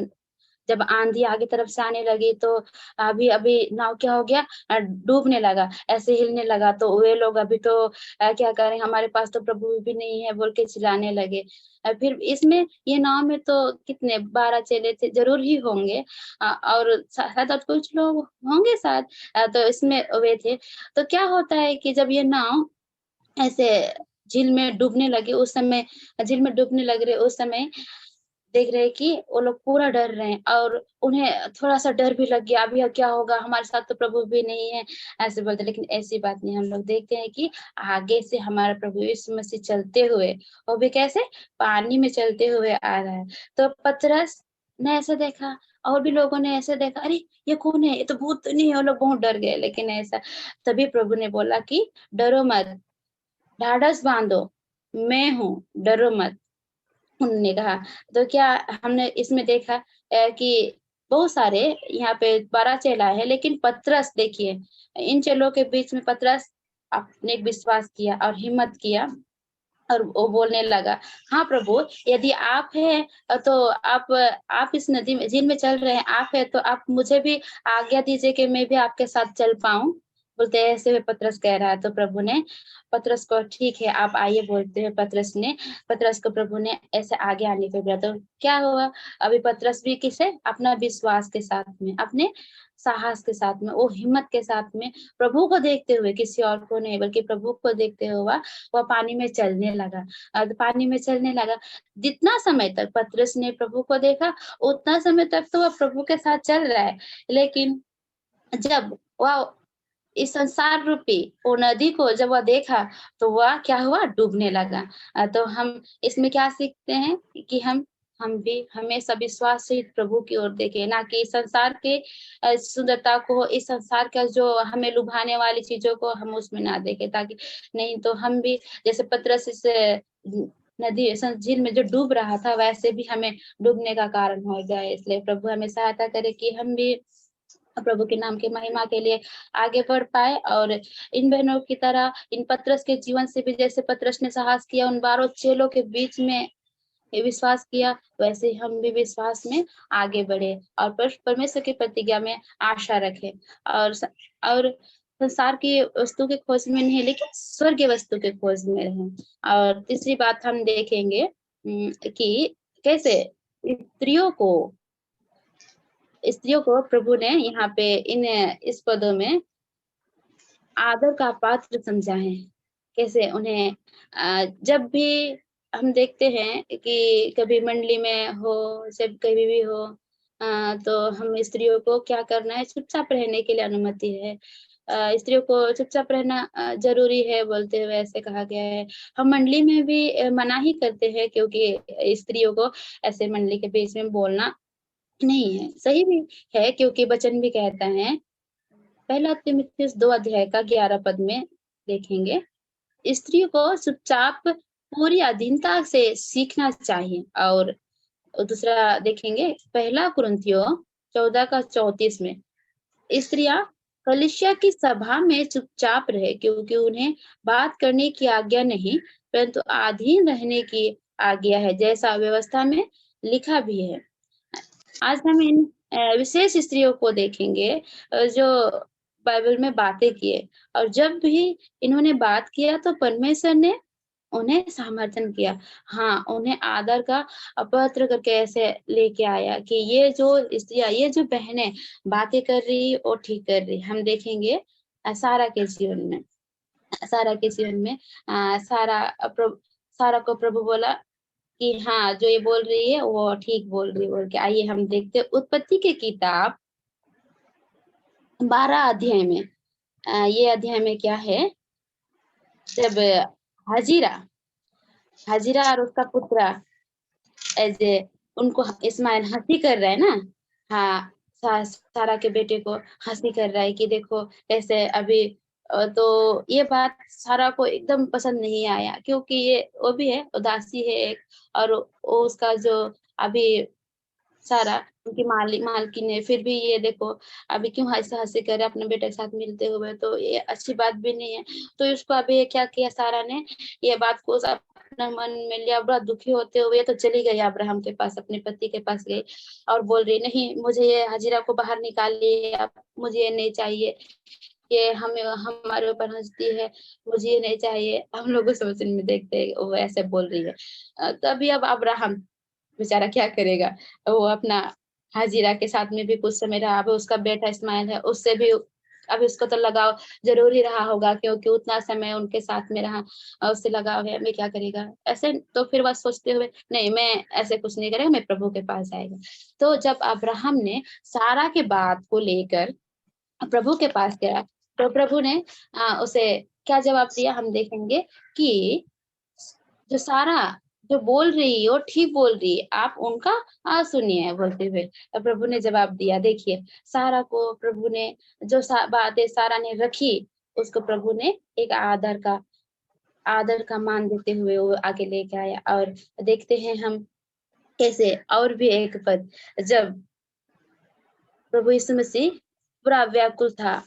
E: जब आंधी आगे तरफ से आने लगी, तो अभी नाव क्या हो गया, डूबने लगा, ऐसे हिलने लगा। तो वे लोग अभी तो क्या करें, हमारे पास तो प्रभु भी नहीं है, बोल के चिल्लाने लगे। फिर इसमें ये नाव में तो कितने 12 चेले थे, जरूर ही होंगे, और शायद और कुछ लोग होंगे शायद, तो इसमें वे थे। तो क्या होता है कि जब ये नाव ऐसे झील में डूबने लग रहे, उस समय देख रहे हैं कि वो लोग पूरा डर रहे हैं, और उन्हें थोड़ा-सा डर भी लग गया, अभी क्या होगा, हमारे साथ तो प्रभु भी नहीं है, ऐसे बोलते। लेकिन ऐसी बात नहीं, हम लोग देखते हैं कि आगे से हमारा प्रभु यीशु मसीह चलते हुए, वो भी कैसे, पानी में चलते हुए आ रहा है। तो पतरस ने ऐसे देखा, और भी लोगों ने ऐसे देखा, अरे ये कौन है, ये तो भूत तो नहीं है, वो लोग बहुत डर गए। लेकिन ऐसा, तभी प्रभु ने बोला कि डरो मत, ढाढ़स बांधो, मैं हूँ, डरो मत। उन्होंने कहा। तो क्या हमने इसमें देखा कि बहुत सारे यहाँ पे 12 चेला है, लेकिन पतरस देखिए, इन चेलों के बीच में पतरस आपने विश्वास किया और हिम्मत किया, और वो बोलने लगा, हाँ प्रभु, यदि आप हैं तो आप इस नदी में, झील में चल रहे हैं, आप हैं तो आप मुझे भी आज्ञा दीजिए कि मैं भी आपके साथ चल पाऊं। बोलते ऐसे हुए पतरस कह रहा है। तो प्रभु ने पतरस को, ठीक है आप आइए, बोलते हुए पतरस को प्रभु ने ऐसे आगे आने को बोला। तो क्या हुआ, अभी पतरस भी किसे, अपना विश्वास के साथ में, अपने साहस के साथ में, वो हिम्मत के साथ में, प्रभु को देखते हुए, किसी और को नहीं बल्कि प्रभु को देखते हुए वह पानी में चलने लगा। जितना समय तक पतरस ने प्रभु को देखा, उतना समय तक तो वह प्रभु के साथ चल रहा है। लेकिन जब वह इस संसार रूपी वो नदी को जब वह देखा, तो वह क्या हुआ, डूबने लगा। तो हम इसमें क्या सीखते हैं कि हम भी हमेशा विश्वास सहित प्रभु की ओर देखें, ना कि संसार के सुंदरता को, इस संसार का जो हमें लुभाने वाली चीजों को हम उसमें ना देखें, ताकि नहीं तो हम भी जैसे पतरस इस नदी झील में जो डूब रहा था, वैसे भी हमें डूबने का कारण हो जाए। इसलिए प्रभु हमें सहायता करे कि हम भी प्रभु के नाम की महिमा के लिए आगे बढ़ पाए, और इन बहनों की तरह इन पतरस के जीवन से भी, जैसे पतरस ने साहस किया, उन 12 चेलों के बीच में विश्वास किया, वैसे ही हम भी विश्वास में आगे बढ़े और परमेश्वर की प्रतिज्ञा में आशा रखें, और संसार की वस्तु के खोज में नहीं, लेकिन स्वर्गीय वस्तु के खोज में रहें। और तीसरी बात हम देखेंगे कि कैसे स्त्रियों को प्रभु ने यहाँ पे इस पदों में आदर का पात्र समझा है। कैसे उन्हें जब भी हम देखते हैं कि कभी मंडली में हो, जब कभी भी हो, तो हम स्त्रियों को क्या करना है, चुपचाप रहने के लिए अनुमति है। स्त्रियों को चुपचाप रहना जरूरी है बोलते हुए ऐसे कहा गया है। हम मंडली में भी मना ही करते हैं, क्योंकि स्त्रियों को ऐसे मंडली के बीच में बोलना नहीं है। सही भी है, क्योंकि वचन भी कहता है, पहला तीमुथियुस 2 अध्याय का 11 पद में देखेंगे, स्त्रियों को चुपचाप पूरी अधीनता से सीखना चाहिए। और दूसरा देखेंगे, पहला कुरिन्थियों 14 का 34 में, स्त्रियां कलीसिया की सभा में चुपचाप रहे, क्योंकि उन्हें बात करने की आज्ञा नहीं परंतु अधीन रहने की आज्ञा है, जैसा व्यवस्था में लिखा भी है। आज हम इन विशेष स्त्रियों को देखेंगे जो बाइबल में बातें किए, और जब भी इन्होंने बात किया तो परमेश्वर ने उन्हें समर्थन किया। हाँ, उन्हें आदर का पत्र करके ऐसे लेके आया कि ये जो स्त्रियां, ये जो बहनें बातें कर रही और ठीक कर रही। हम देखेंगे सारा के जीवन में, सारा को प्रभु बोला कि हाँ, जो ये बोल रही है वो ठीक बोल रही है बोल के। आइए हम देखते हैं उत्पत्ति की किताब 12 अध्याय में। ये अध्याय में क्या है, जब हाजिरा और उसका पुत्र ऐसे उनको इस्माइल हंसी कर रहा है ना, हाँ, सारा के बेटे को हंसी कर रहा है कि देखो ऐसे अभी। तो ये बात सारा को एकदम पसंद नहीं आया, क्योंकि ये वो भी है, उदासी है एक, और वो उसका जो अभी सारा उनकी मालकिन है, फिर भी ये देखो अभी क्यों ऐसा हंसी कर रहे अपने बेटे के साथ मिलते हुए, तो ये अच्छी बात भी नहीं है। तो इसको अभी क्या किया सारा ने, ये बात को अपना मन में लिया, बड़ा दुखी होते हुए तो चली गई अब्राहम के पास, अपने पति के पास गई और बोल रही, नहीं मुझे ये हाजिरा को बाहर निकालिए, मुझे ये नहीं चाहिए, ये हमारे ऊपर हंसती है, मुझे ये नहीं चाहिए। हम लोग उस वचन में देखते हैं वो ऐसे बोल रही है। तभी अब अब्राहम बेचारा क्या करेगा, वो अपना हाजिरा के साथ में भी कुछ समय रहा। अब उसका बेटा इस्माइल है, उससे भी अब इसको तो लगाव जरूर ही रहा होगा, क्योंकि उतना समय उनके साथ में रहा, उससे लगाव है। मैं क्या करेगा ऐसे, तो फिर वह सोचते हुए, नहीं मैं ऐसे कुछ नहीं करेगा, मैं प्रभु के पास जाएगा। तो जब अब्राहम ने सारा के बात को लेकर प्रभु के पास गया, तो प्रभु ने उसे क्या जवाब दिया, हम देखेंगे कि जो सारा जो बोल रही है वो ठीक बोल रही है, आप उनका सुनिए बोलते हुए प्रभु ने जवाब दिया। देखिए सारा को प्रभु ने जो बातें सारा ने रखी, उसको प्रभु ने एक आदर का मान देते हुए वो आगे लेके आया। और देखते हैं हम कैसे, और भी एक पद, जब प्रभु यीशु मसीह पूरा व्याकुल था,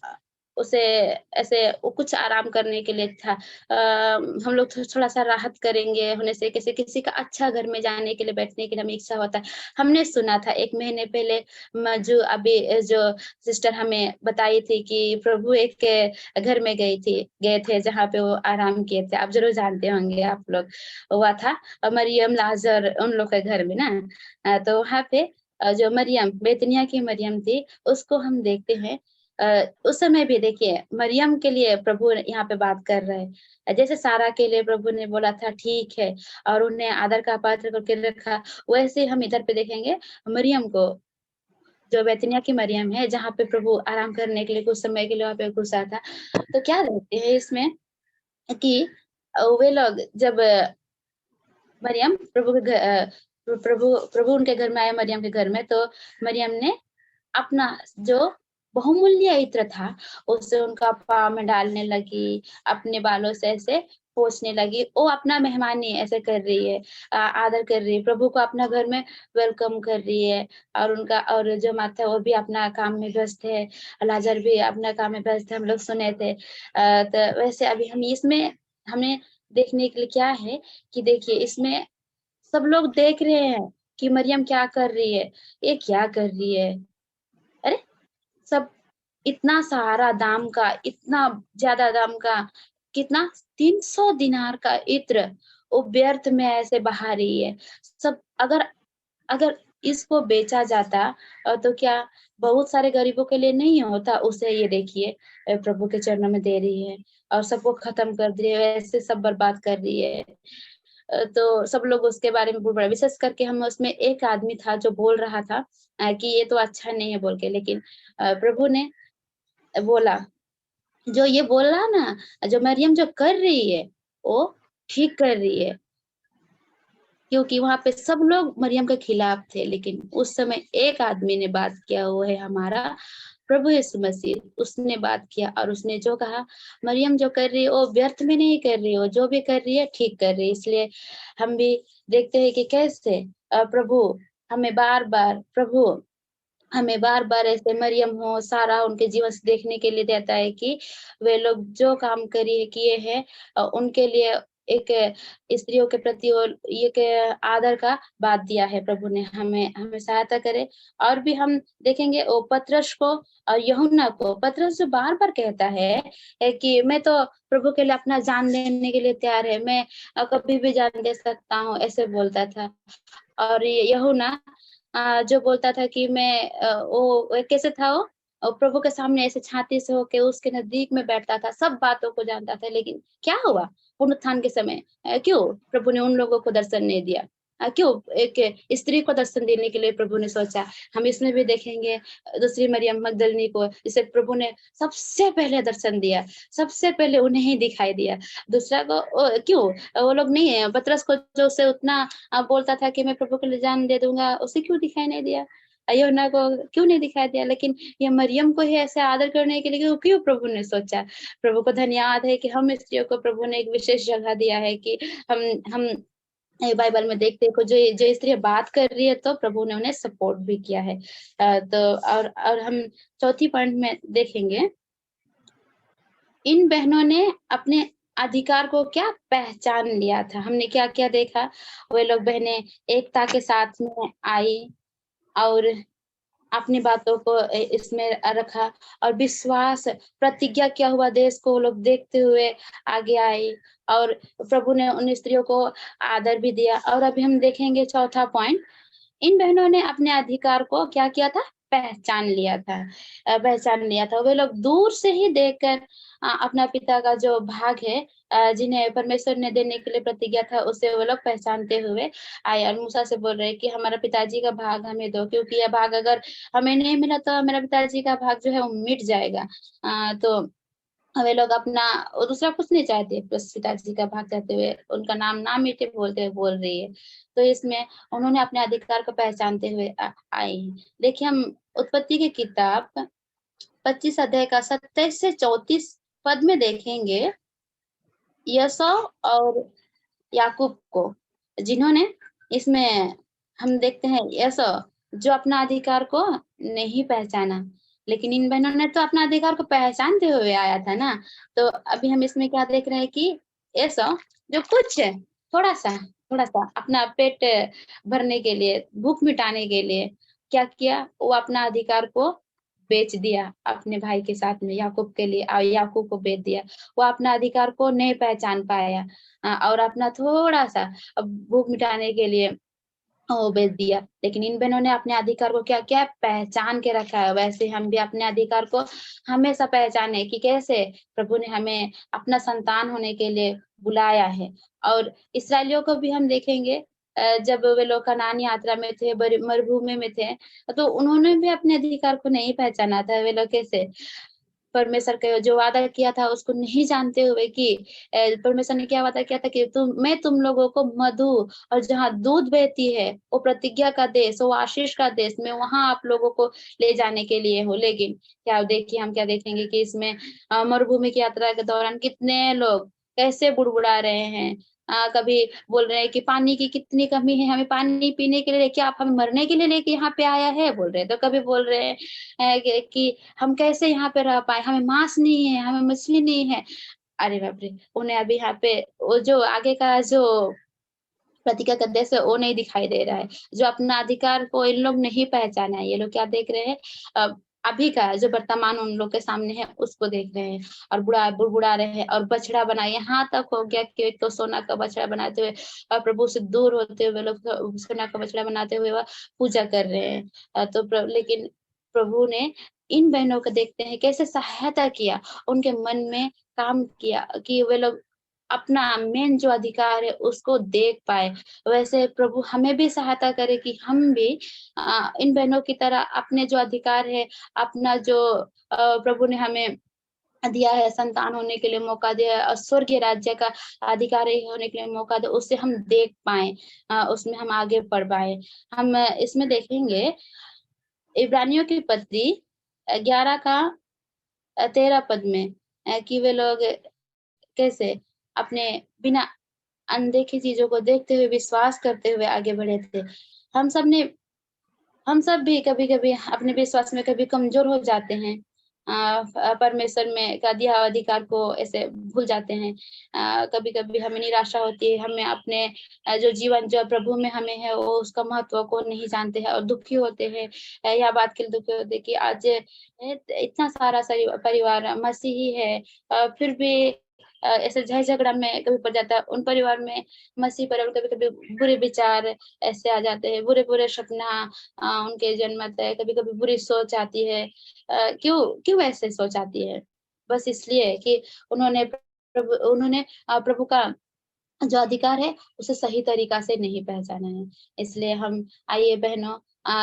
E: उसे ऐसे वो कुछ आराम करने के लिए था। हम लोग थोड़ा सा राहत करेंगे होने से, किसी का अच्छा घर में जाने के लिए, बैठने के लिए हमें इच्छा होता है। हमने सुना था 1 महीने पहले जो अभी जो सिस्टर हमें बताई थी कि प्रभु एक घर में गए थे जहाँ पे वो आराम किए थे। आप जरूर जानते होंगे आप लोग, हुआ था मरियम लाजर उन लोग के घर में ना। तो वहाँ पे जो मरियम, बेतनिया की मरियम थी, उसको हम देखते हैं। उस समय भी देखिए मरियम के लिए प्रभु यहाँ पे बात कर रहे हैं, जैसे सारा के लिए प्रभु ने बोला था ठीक है और उन्हें आदर का पात्र करके रखा, वैसे हम इधर पे देखेंगे मरियम को, जो बेतनिया की मरियम है, जहाँ पे प्रभु आराम करने के लिए कुछ समय के लिए वहाँ पे घुसा था। तो क्या देखते हैं इसमें कि वे लोग जब मरियम प्रभु उनके घर में आए, मरियम के घर में, तो मरियम ने अपना जो बहुमूल्य इत्र था उसे उनका पाँव में डालने लगी, अपने बालों से ऐसे पोंछने लगी। वो अपना मेहमानी ऐसे कर रही है, आदर कर रही है, प्रभु को अपना घर में वेलकम कर रही है। और जो माता है वो भी अपना काम में व्यस्त है, लाजर भी अपना काम में व्यस्त है, हम लोग सुने थे। तो वैसे अभी हम इसमें हमें देखने के लिए क्या है कि देखिए इसमें सब लोग देख रहे हैं कि मरियम क्या कर रही है, ये क्या कर रही है। अरे सब इतना सारा दाम का, इतना ज्यादा दाम का, कितना 300 दिनार का इत्र वो व्यर्थ में ऐसे बहा रही है। सब अगर अगर इसको बेचा जाता तो क्या बहुत सारे गरीबों के लिए नहीं होता, उसे ये देखिए प्रभु के चरणों में दे रही है और सबको खत्म कर रही है, ऐसे सब बर्बाद कर रही है। तो सब लोग उसके बारे में बोल रहे, विशेष करके हम उसमें एक आदमी था जो बोल रहा था कि ये तो अच्छा नहीं है बोल के, लेकिन प्रभु ने बोला जो ये बोल रहा ना, जो मरियम जो कर रही है वो ठीक कर रही है, क्योंकि वहां पे सब लोग मरियम के खिलाफ थे, लेकिन उस समय एक आदमी ने बात किया, वो है हमारा प्रभु यीशु मसीह। उसने बात किया और उसने जो कहा, मरियम जो कर रही है वो व्यर्थ में नहीं कर रही, वो जो भी कर रही है ठीक कर रही है। इसलिए हम भी देखते हैं कि कैसे प्रभु हमें बार बार ऐसे मरियम हो, सारा उनके जीवन से देखने के लिए देता है कि वे लोग जो काम किए हैं उनके लिए एक स्त्रियों के प्रति और एक आदर का बात दिया है प्रभु ने। हमें हमें सहायता करे। और भी हम देखेंगे वो पतरस को और यूहन्ना को, पतरस जो बार बार कहता है कि मैं तो प्रभु के लिए अपना जान देने के लिए तैयार है, मैं कभी भी जान दे सकता हूँ, ऐसे बोलता था। और यूहन्ना जो बोलता था कि मैं वो कैसे था, वो प्रभु के सामने ऐसे छाती से होके उसके नजदीक में बैठता था, सब बातों को जानता था। लेकिन क्या हुआ पुनरुत्थान के समय, क्यों प्रभु ने उन लोगों को दर्शन नहीं दिया? क्यों एक स्त्री को दर्शन देने के लिए प्रभु ने सोचा? हम इसमें भी देखेंगे दूसरी मरियम मगदलिनी को, जिसे प्रभु ने सबसे पहले दर्शन दिया, सबसे पहले उन्हें ही दिखाई दिया। दूसरा को क्यों वो लोग नहीं है? पतरस को जो उसे उतना बोलता था कि मैं प्रभु के लिए जान दे दूंगा, उसे क्यों दिखाई नहीं दिया? यूहन्ना को क्यों नहीं दिखाई दिया? लेकिन ये मरियम को ही ऐसे आदर करने के लिए क्यों प्रभु ने सोचा? प्रभु को धन्यवाद है कि हम स्त्रियों को प्रभु ने एक विशेष जगह दिया है कि हम बाइबल में देखते हैं जो जो स्त्री बात कर रही है तो प्रभु ने उन्हें सपोर्ट भी किया है। तो और हम चौथी पॉइंट में देखेंगे, इन बहनों ने अपने अधिकार को क्या पहचान लिया था। हमने क्या क्या देखा? वे लोग बहनें एकता के साथ में आई और अपनी बातों को इसमें रखा और विश्वास प्रतिज्ञा किया हुआ देश को लोग देखते हुए आगे आई और प्रभु ने उन स्त्रियों को आदर भी दिया। और अभी हम देखेंगे चौथा पॉइंट, इन बहनों ने अपने अधिकार को क्या किया था? पहचान लिया था। वे लोग दूर से ही देखकर अपना पिता का जो भाग है जिन्हें परमेश्वर ने देने के लिए प्रतिज्ञा था, उसे वो लोग पहचानते हुए आए और मूसा से बोल रहे हैं कि हमारा पिताजी का भाग हमें दो, क्योंकि यह भाग अगर हमें नहीं मिला तो मेरा पिताजी का भाग जो है वो मिट जाएगा। तो वे लोग अपना और दूसरा कुछ नहीं चाहते, बस पिताजी का भाग चाहते हुए उनका नाम ना मिटे बोलते हुए बोल रही है। तो इसमें उन्होंने अपने अधिकार को पहचानते हुए आई हैं। देखिए हम उत्पत्ति की किताब 25 अध्याय का 27 से 34 पद में देखेंगे यसौ और याकूब को, जिन्होंने इसमें हम देखते हैं यसौ जो अपना अधिकार को नहीं पहचाना, लेकिन इन बहनों ने तो अपना अधिकार को पहचानते हुए आया था ना। तो अभी हम इसमें क्या देख रहे हैं कि यसौ जो कुछ थोड़ा सा अपना पेट भरने के लिए, भूख मिटाने के लिए क्या किया, वो अपना अधिकार को बेच दिया अपने भाई के साथ में याकूब के लिए, और याकूब को बेच दिया। वो अपना अधिकार को नहीं पहचान पाया और अपना थोड़ा सा भूख मिटाने के लिए वो बेच दिया। लेकिन इन बहनों ने अपने अधिकार को क्या क्या पहचान के रखा है। वैसे हम भी अपने अधिकार को हमेशा पहचाने कि कैसे प्रभु ने हमें अपना संतान होने के लिए बुलाया है। और इस्राएलियों को भी हम देखेंगे जब वे लोग कनान यात्रा में थे, मरुभूमि में थे, तो उन्होंने भी अपने अधिकार को नहीं पहचाना था। वे लोग कैसे परमेश्वर का जो वादा किया था उसको नहीं जानते हुए कि परमेश्वर ने क्या वादा किया था कि मैं तुम लोगों को मधु और जहाँ दूध बहती है वो प्रतिज्ञा का देश, वो आशीष का देश, मैं वहां आप लोगों को ले जाने के लिए हूँ। लेकिन क्या देखिए हम क्या देखेंगे कि इसमें मरुभूमि की यात्रा के दौरान कितने लोग कैसे बुड़बुड़ा रहे हैं। कभी बोल रहे हैं कि पानी की कितनी कमी है, हमें पानी पीने के लिए, क्या आप हमें मरने के लिए लेके यहाँ पे आया है बोल रहे हैं। तो कभी बोल रहे हैं कि हम कैसे यहाँ पे रह पाए, हमें मांस नहीं है, हमें मछली नहीं है। अरे बाप रे, उन्हें अभी यहाँ पे वो जो आगे का जो प्रतिज्ञा का देश है वो नहीं दिखाई दे रहा है। जो अपना अधिकार को इन लोग नहीं पहचाना है। ये लोग क्या देख रहे हैं, अभी का जो वर्तमान उन लोग के सामने है उसको देख रहे हैं और बुड़बुड़ा रहे हैं और बछड़ा बनाए, यहाँ तक हो गया कि एक तो सोना का बछड़ा बनाते हुए और प्रभु से दूर होते हुए लोग सोना का बछड़ा बनाते हुए वह पूजा कर रहे हैं। लेकिन प्रभु ने इन बहनों को देखते हैं कैसे सहायता किया, उनके मन में काम किया कि वे लोग अपना मेन जो अधिकार है उसको देख पाए। वैसे प्रभु हमें भी सहायता करे कि हम भी इन बहनों की तरह अपने जो अधिकार है, अपना जो प्रभु ने हमें दिया है, संतान होने के लिए मौका दिया है और स्वर्गीय राज्य का अधिकारी होने के लिए मौका दिया, उससे हम देख पाए, उसमें हम आगे बढ़ पाए। हम इसमें देखेंगे इब्रानियों की पत्री 11 का 13 पद में कि वे लोग कैसे अपने बिना अनदेखी चीजों को देखते हुए विश्वास करते हुए आगे बढ़े थे। हम सब भी कभी-कभी अपने विश्वास में कभी कमजोर हो जाते हैं। परमेश्वर में का दिया हुआ अधिकार को ऐसे भूल जाते हैं। कभी-कभी हमें निराशा होती है, हमें अपने जो जीवन जो प्रभु में हमें है वो उसका महत्व को नहीं जानते हैं और दुखी होते हैं। यह बात के लिए दुखी होते हैं कि आज इतना सारा परिवार मसीही है, फिर भी ऐसे झगड़ा में कभी पड़ जाता है। उन परिवार में मसीही परिवार में कभी-कभी बुरे विचार ऐसे आ जाते हैं, बुरे-बुरे सपना उनके जन्म आता है, कभी-कभी बुरी सोच आती है। क्यों ऐसे सोच आती है? बस इसलिए कि उन्होंने प्रभु का जो अधिकार है उसे सही तरीका से नहीं पहचाना है। इसलिए हम आइए बहनों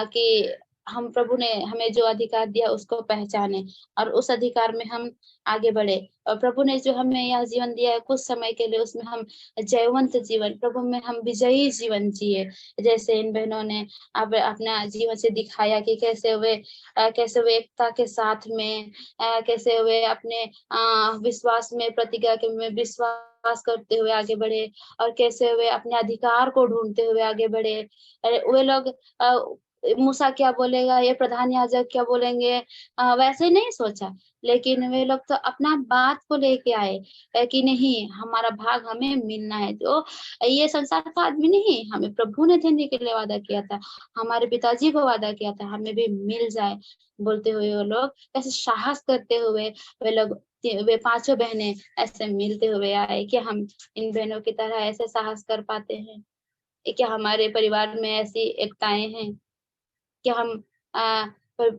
E: कि हम प्रभु ने हमें जो अधिकार दिया उसको पहचाने और उस अधिकार में हम आगे बढ़े। और प्रभु ने जो हमें यह जीवन दिया है कुछ समय के लिए, उसमें हम जयवंत जीवन, प्रभु में हम विजयी जीवन जिए। जैसे इन बहनों ने अब अपना जीवन से दिखाया कि कैसे वे एकता के साथ में कैसे वे अपने विश्वास में प्रतिज्ञा के में विश्वास करते हुए आगे बढ़े और कैसे वे अपने अधिकार को ढूंढते हुए आगे बढ़े। वे लोग मूसा क्या बोलेगा, ये प्रधान याजक क्या बोलेंगे, वैसे नहीं सोचा, लेकिन वे लोग तो अपना बात को लेके आए कि नहीं, हमारा भाग हमें मिलना है। तो ये संसार का आदमी नहीं, हमें प्रभु ने देने के लिए वादा किया था, हमारे पिताजी को वादा किया था, हमें भी मिल जाए बोलते हुए वो लोग ऐसे साहस करते हुए वे पांचों बहनें ऐसे मिलते हुए आए कि हम इन बहनों की तरह ऐसे साहस कर पाते हैं। क्या हमारे परिवार में ऐसी एकताएं हैं कि हम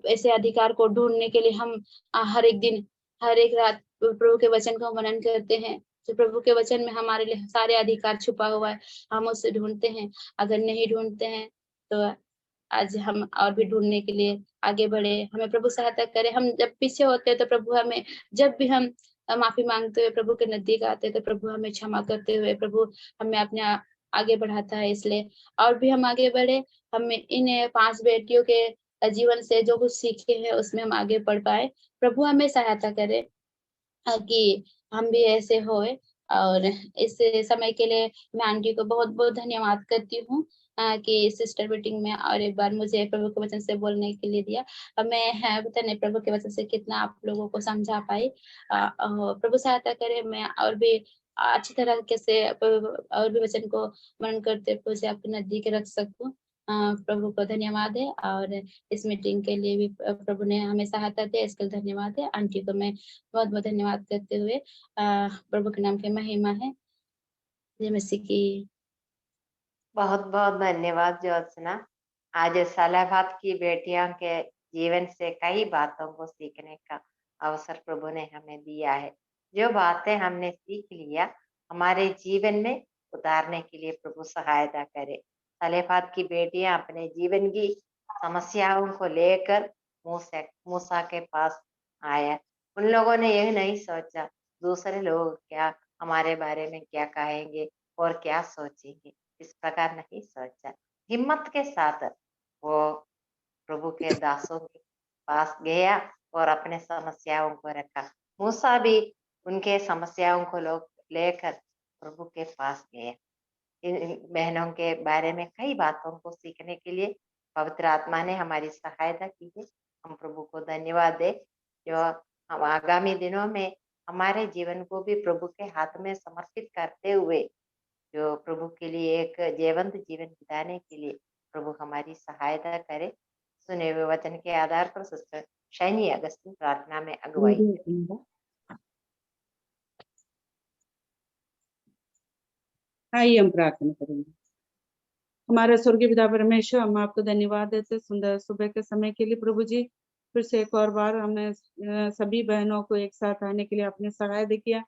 E: ऐसे अधिकार को ढूंढने के लिए हम हर एक दिन, हर एक रात प्रभु के वचन का मनन करते हैं। तो प्रभु के वचन में हमारे लिए सारे अधिकार छुपा हुआ है, हम उसे ढूंढते हैं। अगर नहीं ढूंढते हैं तो आज हम और भी ढूंढने के लिए आगे बढ़े, हमें प्रभु सहायता करे। हम जब पीछे होते हैं तो प्रभु हमें, जब भी हम माफी मांगते हुए प्रभु के नजदीक आते हैं तो प्रभु हमें क्षमा करते हुए प्रभु हमें अपने आगे बढ़ाता है। इसलिए और भी हम आगे बढ़े, हम इन 5 बेटियों के जीवन से जो कुछ सीखे हैं उसमें हम आगे बढ़ पाए। प्रभु हमें सहायता करे कि हम भी ऐसे होए। और इस समय के लिए मैं आंटी को बहुत-बहुत धन्यवाद करती हूँ कि सिस्टर मीटिंग में और एक बार मुझे प्रभु के वचन से बोलने के लिए दिया। मैं पता नहीं प्रभु के वचन से कितना आप लोगों को समझा पाई। प्रभु सहायता करे मैं और भी अच्छी तरीके से और भी वचन को मनन करते मुझे आपके नजदीक रख सकूँ। प्रभु को धन्यवाद है और इस मीटिंग के लिए भी प्रभु ने हमें सहायता दी, इसके लिए धन्यवाद है। आंटी को मैं बहुत-बहुत धन्यवाद करते हुए प्रभु के नाम की महिमा है। जय मसीह की।
A: बहुत-बहुत धन्यवाद ज्योत्सना। आज सालाबाद की बेटियों के जीवन से कई बातों को सीखने का अवसर प्रभु ने हमें दिया है। जो बातें हमने सीख लिया हमारे जीवन में उतारने के लिए प्रभु सहायता करे। सालाबाद की बेटियां अपने जीवन की समस्याओं को लेकर मूसा के पास आया। उन लोगों ने यह नहीं सोचा दूसरे लोग क्या हमारे बारे में क्या कहेंगे और क्या सोचेंगे, इस प्रकार नहीं सोचा। हिम्मत के साथ वो प्रभु के दासों के पास गया और अपने समस्याओं को रखा। मूसा भी उनके समस्याओं को लेकर प्रभु के पास गया। इन बहनों के बारे में कई बातों को सीखने के लिए पवित्र आत्मा ने हमारी सहायता की है। हम प्रभु को धन्यवाद दे जो हम आगामी दिनों में हमारे जीवन को भी प्रभु के हाथ में समर्पित करते हुए जो प्रभु के लिए एक जीवंत जीवन बिताने के लिए प्रभु हमारी सहायता करे। सुने हुए वचन के आधार पर सिस्टर शैनी अगस्तिन प्रार्थना में अगुवाई करें।
F: आइए हम प्रार्थना करेंगे। हमारे स्वर्गीय पिता परमेश्वर, हम आपको धन्यवाद देते सुंदर सुबह के समय के लिए। प्रभु जी फिर से एक और बार हमने सभी बहनों को एक साथ आने के लिए आपने सहायता किया।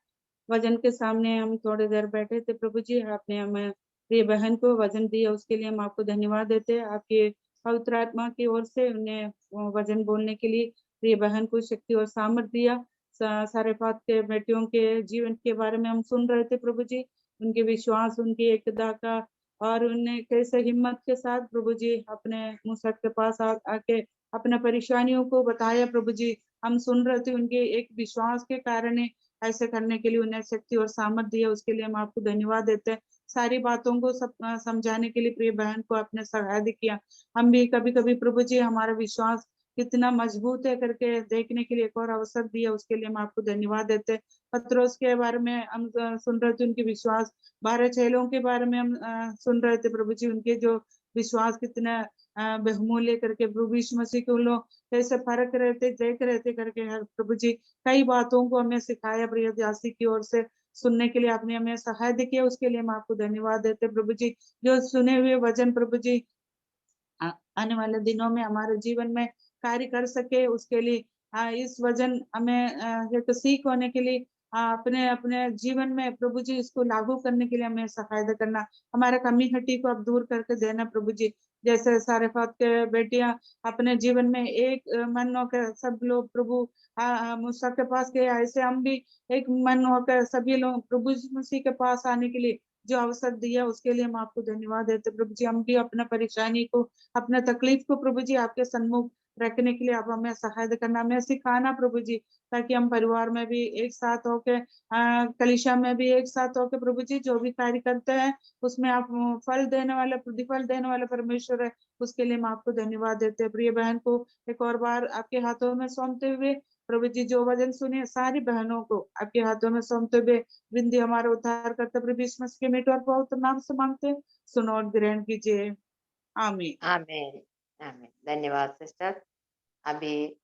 F: वचन के सामने हम थोड़ी देर बैठे थे प्रभु जी, आपने हमें प्रिय बहन को वचन दिया, उसके लिए हम आपको धन्यवाद देते हैं। आपके पवित्र आत्मा की ओर से उन्हें वचन बोलने के लिए प्रिय बहन को शक्ति और सामर्थ्य दिया। सारेफात के बेटियों के जीवन के बारे में हम सुन रहे थे प्रभु जी, उनके विश्वास, उनकी एकता का, और उन्हें कैसे हिम्मत के साथ प्रभु जी अपने मूसा के पास आके अपने परेशानियों को बताया प्रभु जी। हम सुन रहे थे उनके एक विश्वास के कारण ही ऐसे करने के लिए उन्हें शक्ति और सामर्थ दिया, उसके लिए हम आपको धन्यवाद देते हैं। सारी बातों को सब समझाने के लिए प्रिय बहन को आपने सहायता किया। हम भी कभी कभी प्रभु जी हमारा विश्वास कितना मजबूत है करके देखने के लिए एक और अवसर दिया, उसके लिए हम आपको धन्यवाद देते हैं। पत्रोस के बारे में हम सुन रहे थे, उनके विश्वास, 12 चेलों के बारे में हम सुन रहे थे प्रभु जी, उनके जो विश्वास कितना बहुमूल्य करके प्रभु यीशु मसीह को लोग कैसे फर्क रहते देख रहे थे करके हर प्रभु जी कई बातों को हमें सिखाया प्रिय दासी की ओर से सुनने के लिए आपने हमें सहायता किया, उसके लिए हम आपको धन्यवाद देते प्रभु जी। जो सुने हुए वचन प्रभु जी आने वाले दिनों में हमारे जीवन में कार्य कर सके, उसके लिए इस वचन हमें एक सीख होने के लिए अपने अपने जीवन में प्रभु जी इसको लागू करने के लिए हमें सहायता करना, हमारे कमी हटी को अब दूर करके देना प्रभु जी। जैसे सारेफात के बेटियां अपने जीवन में एक मन होकर सब लोग प्रभु मूसा के पास गए, ऐसे हम भी एक मन होकर सभी लोग प्रभु मसीह के पास आने के लिए जो अवसर दिया, उसके लिए हम आपको धन्यवाद देते प्रभु जी। हम भी अपना परेशानी को, अपना तकलीफ को प्रभु जी आपके सन्मुख रखने के लिए आप हमें सहायता करना, हमें सिखाना प्रभु जी, ताकि हम परिवार में भी एक साथ होके कलीसिया में भी एक साथ होके प्रभु जी जो भी कार्य करते हैं उसमें आप फल देने वाले, प्रतिफल देने वाले परमेश्वर है, उसके लिए हम आपको धन्यवाद देते हैं। प्रिय बहन को एक और बार आपके हाथों में सौंपते हुए प्रभु जी जो वचन सुने सारी बहनों को आपके हाथों में सौंपते हुए बिंदी हमारे उद्धार करते प्रभु यीशु मसीह के मीठे और पवित्र नाम से मांगते, सुनो और ग्रहण कीजिए, आमीन।
A: आमीन आमीन। धन्यवाद सिस्टर। अभी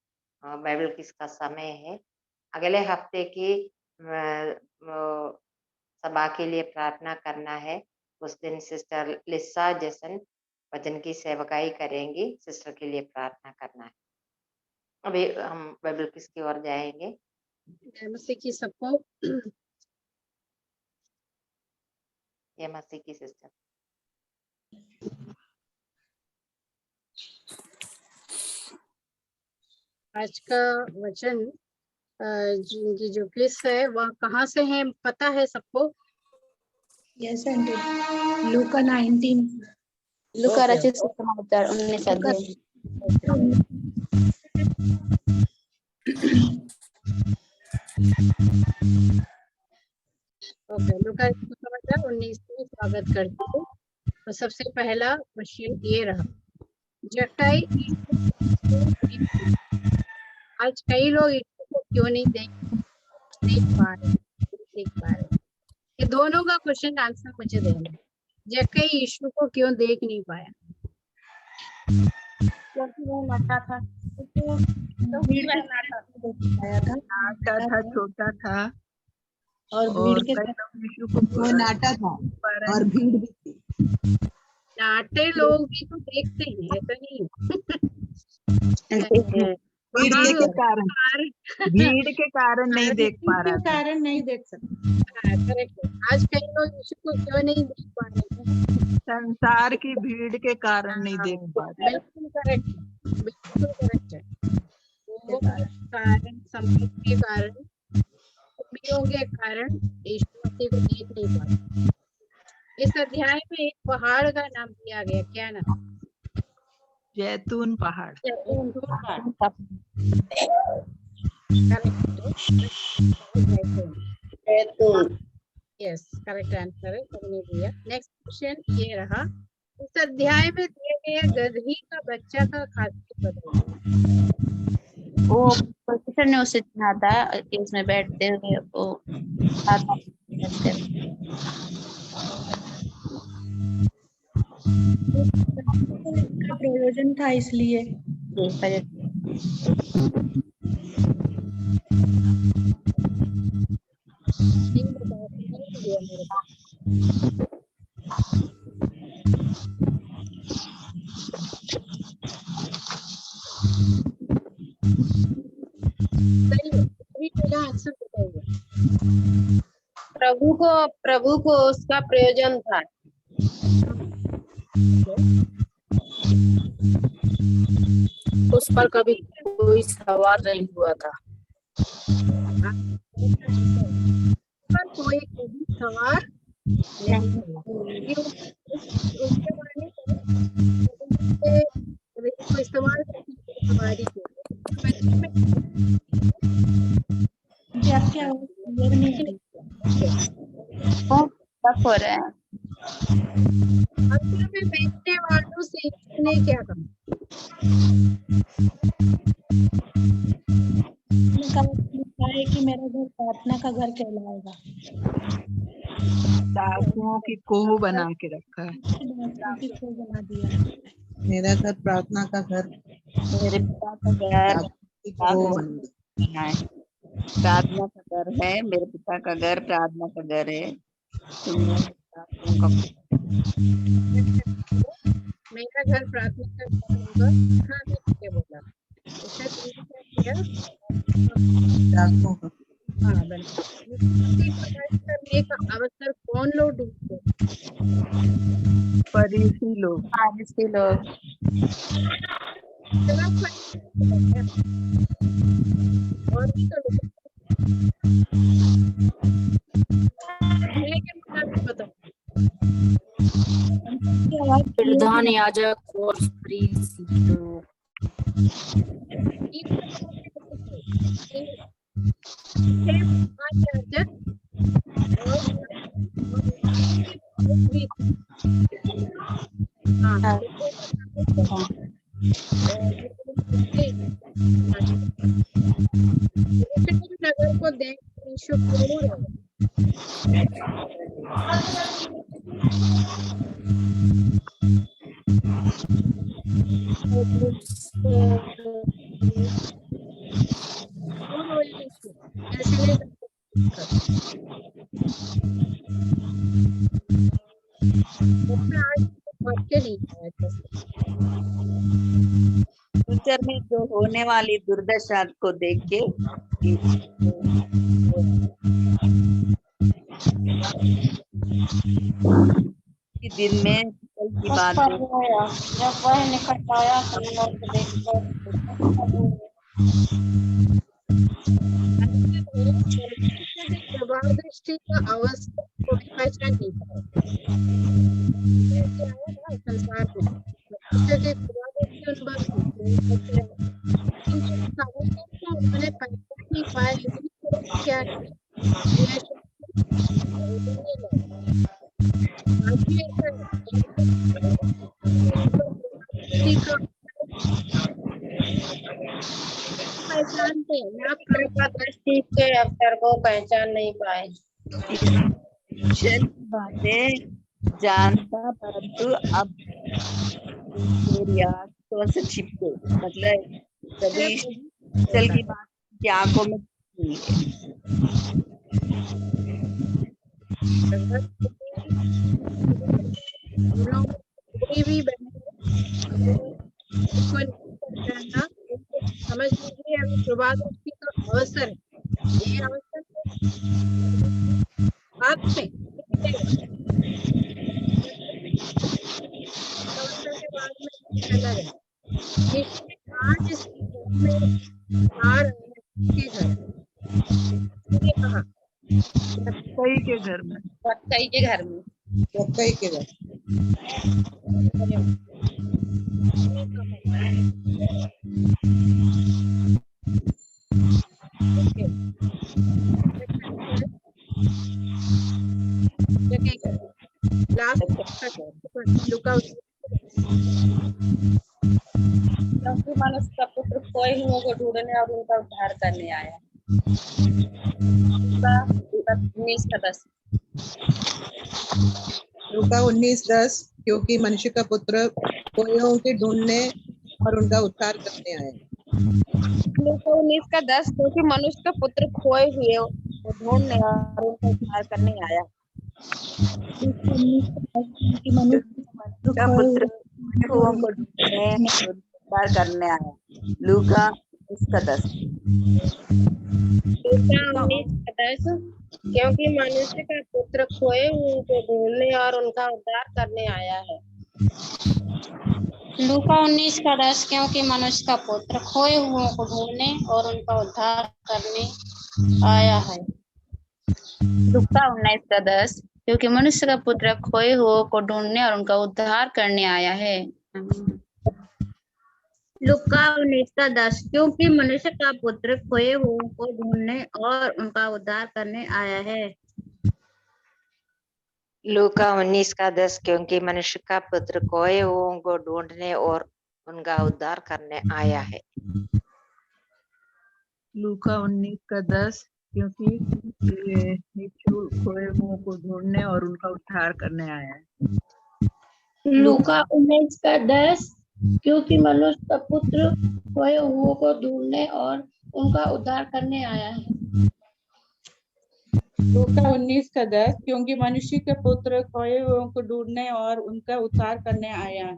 A: बाइबल किस का समय है। अगले हफ्ते की सभा के लिए प्रार्थना करना है। उस दिन सिस्टर लिसा जैसन वचन की सेवकाई करेंगी, सिस्टर के लिए प्रार्थना करना है। अभी हम बाइबल किस की ओर जाएंगे।
G: जय मसीह की सबको।
A: ये मसीह की सिस्टर।
G: आज का वचन जिनकी जो किस है वह कहाँ से है पता है सबको?
H: यस आंटी, लूका 19,
E: लूका रचित सुसमाचार 19 अध्याय।
G: ओके, लूका सुसमाचार 19 में स्वागत करती हूँ। तो सबसे पहला क्वेश्चन ये रहा, जक्कई आज कई लोग यीशु को क्यों नहीं देख पा रहे? ये दोनों का क्वेश्चन आंसर मुझे देना। जक्कई यीशु को क्यों देख नहीं पाया?
B: क्योंकि वो नाटा था,
H: नाटा था, छोटा था
I: और भीड़ के वो नाटा था और भीड़ भी थी।
G: नाटे लोग भी तो देखते हैं, ऐसा नहीं
I: भीड़ के कारण नहीं देख पा रहा था।
F: कारण नहीं देख सकते।
G: करेक्ट है। आज कई लोग यीशु को क्यों नहीं देख पा रहे?
I: संसार की भीड़ के कारण नहीं देख पा रहे।
G: बिल्कुल करेक्ट, बिल्कुल करेक्ट है। वो कारण, संकट के कारण, उम्मीदों के कारण यीशु मसीह को देख नहीं पाते। इस अध्याय में एक पहाड़ का नाम दिया गया, क्या नाम?
I: जैतून पहाड़।
G: यस, करेक्ट आंसर है, सबने दिया। नेक्स्ट क्वेश्चन ये रहा, इस अध्याय में दिए गए गदही का बच्चा का खासियत बताइए।
E: वो प्रोफेसर ने उसे चुना था कि उसमें बैठते हुए वो
H: प्रयोजन था इसलिए।
G: आंसर बताइए।
J: प्रभु को उसका प्रयोजन था।
G: उस पर कभी कोई सवाल नहीं हुआ था। पर कोई भी सवार नहीं है। उसके बारे में को इस्तेमाल करती है हमारी के
H: मुझे आपकी आवाज क्लियर नहीं आ रही।
E: टफ हो रहा है।
G: अंतर में बैठने वालों से इसने क्या कहा?
H: लिखा है कि मेरा घर प्रार्थना का घर कहलाएगा।
I: डाकुओं की कोह बना के रखा है।
H: डाकुओं की कोह बना दिया।
I: मेरा घर प्रार्थना का घर,
E: मेरे पिता का घर
I: डाकुओं की कोह
E: बना है। प्रार्थना का घर है, मेरे पिता का घर प्रार्थना का घर है।
G: मेरा घर प्रार्थना का घर होगा। हाँ, मैं बोला उसने तुमने क्या किया?
I: डाकुओं का
G: हाँ, करने का अवसर कौन लोग ढूंढते?
I: फरीसी लोग।
E: फरीसी लोग।
G: और भी तो लोग
K: प्रधान याजक और फरीसी लोग।
G: नगर को देख यीशु क्रूर है।
E: फ्यूचर में जो होने वाली दुर्दशा को देख के दिन में की बात
B: जब वह निकट आया सुंदर को देखकर
G: प्रभाव दृष्टि का अवस्था को भी पहचान नहीं पाए। संसार में उन्होंने पहचान नहीं पाए। क्या
J: पहचानते ना कृपा दृष्टि के अवसर को पहचान नहीं पाए।
E: बातें जानता परंतु अब तेरी आंखों से छिपके, मतलब कभी चल की बात की आंखों में
G: समझ लीजिए अभी प्रभाव दृष्टि का अवसर है। ये अवसर बाद में अवसर के बाद में चला गया। आज इस में आ रहे के घर कहा
I: कई के घर में,
J: कई के घर में,
I: कई के घर
J: क्योंकि मनुष्य का पुत्र खोए हुओं को ढूंढने और उनका उद्धार करने आया। 19:10
I: लूका 19:10 क्योंकि मनुष्य का पुत्र खोए हुओं के ढूंढने और उनका उद्धार करने आया।
J: लूका 19:10 क्योंकि मनुष्य का पुत्र खोए हुए को ढूंढने और उनका उद्धार करने आया।
E: मनुष्य का पुत्र खोए को ढूंढने और उद्धार करने आया। लूका 19:10
J: क्योंकि मनुष्य का पुत्र खोए हुए को ढूंढने और उनका उद्धार करने आया है।
K: लूका 19:10 क्योंकि मनुष्य का पुत्र खोए हुओं को ढूंढने और उनका उद्धार करने
E: आया है। लूका 19:10 क्योंकि मनुष्य का पुत्र खोए हुए को ढूंढने और उनका उद्धार करने आया है।
H: लूका 19:10 क्योंकि मनुष्य का पुत्र खोए हुओं को ढूंढने और उनका उद्धार करने आया है।
A: लूका 19:10 क्योंकि मनुष्य का पुत्र खोए हुओं को ढूंढने और उनका उद्धार करने आया है।
L: लूका 19:10 क्योंकि यीशु खोए हुओं को ढूंढने और उनका उद्धार करने आया है।
H: लूका 19:10 क्योंकि मनुष्य का पुत्र खोए हुओं को ढूंढने और उनका उद्धार करने आया है।
F: लूका 19:10 क्योंकि मनुष्य के पुत्र खोए हुओं को ढूंढने और उनका उद्धार करने आया है।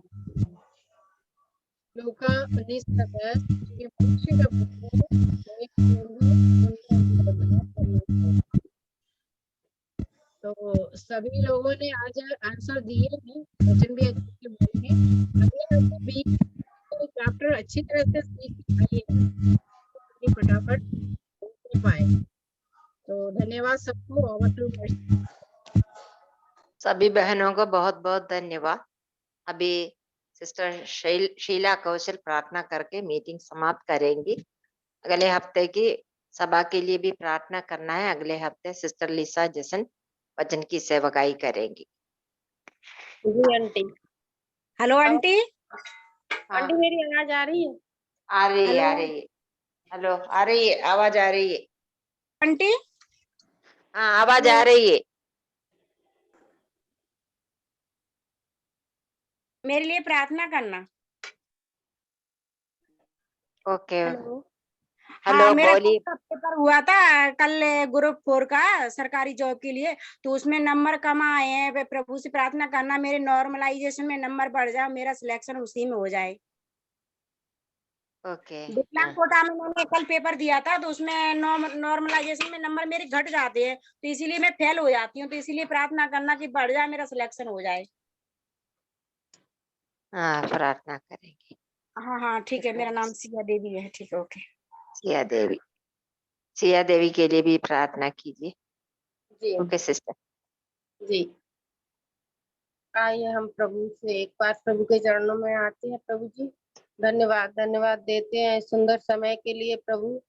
G: लूका 19:10 क्योंकि मनुष्य का पुत्र खोए हुओं को ढूंढने और उनका उद्धार करने आया है। तो सभी लोगों ने आज आंसर दिए हैं, वचन भी अच्छे से बोले हैं। अगले हफ्ते भी चैप्टर अच्छी तरह से सीख आइए, फटाफट कर पाए। तो धन्यवाद सबको। ओवर टू
A: सभी बहनों को बहुत बहुत धन्यवाद। अभी सिस्टर शीला कौशल प्रार्थना करके मीटिंग समाप्त करेंगी। अगले हफ्ते की सभा के लिए भी प्रार्थना करना है। अगले हफ्ते सिस्टर लिसा जसन वचन की सेवकाई करेंगी।
J: जी आंटी। Hello aunty.
A: हाँ,
J: आंटी मेरी आवाज आ रही है?
A: आ रही है,
J: हेलो
A: आ रही है। हेलो, आ रही है, आवाज आ रही है।
J: आंटी।
A: हाँ, आवाज आ रही है।
J: मेरे लिए प्रार्थना करना।
A: ओके।
J: हेलो।
A: हेलो,
J: हाँ, मेरा
A: बोलिए।
J: पेपर हुआ था कल ग्रुप 4 का सरकारी जॉब के लिए, तो उसमें नंबर कम आए हैं। प्रभु से प्रार्थना करना मेरे नॉर्मलाइजेशन में नंबर बढ़ जाए, मेरा सिलेक्शन उसी में हो जाए।
A: ओके।
J: विकलांग कोटा में मैंने कल पेपर दिया था, तो उसमें नॉर्मलाइजेशन में नंबर मेरे घट जाते हैं, तो इसीलिए मैं फेल हो जाती हूँ। तो इसीलिए प्रार्थना करना कि बढ़ जाए, मेरा सिलेक्शन हो जाए।
A: हाँ, प्रार्थना करेंगे।
J: हाँ हाँ ठीक है। मेरा नाम सिया देवी है। ठीक है, ओके।
A: सिया देवी के लिए भी प्रार्थना कीजिए।
J: जी
A: ओके सिस्टर।
J: जी। आइए हम प्रभु से एक बार प्रभु के चरणों में आते हैं। प्रभु जी धन्यवाद देते हैं सुंदर समय के लिए प्रभु,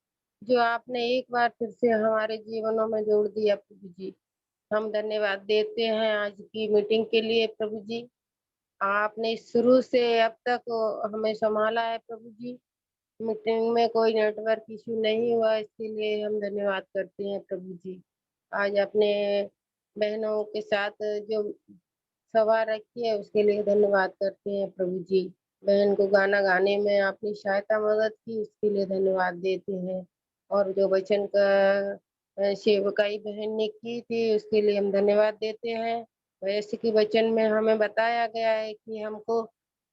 J: जो आपने एक बार फिर से हमारे जीवनों में जोड़ दिया। प्रभु जी हम धन्यवाद देते हैं आज की मीटिंग के लिए। प्रभु जी आपने शुरू से अब तक हमें संभाला है। प्रभु जी मीटिंग में कोई नेटवर्क इश्यू नहीं हुआ, इसके लिए हम धन्यवाद करते हैं। प्रभु जी आज अपने बहनों के साथ जो सभा रखी है उसके लिए धन्यवाद करते हैं। प्रभु जी बहन को गाना गाने में आपने सहायता मदद की, उसके लिए धन्यवाद देते हैं। और जो वचन का सेवकाई बहन ने की थी उसके लिए हम धन्यवाद देते हैं। वैसे कि वचन में हमें बताया गया है कि हमको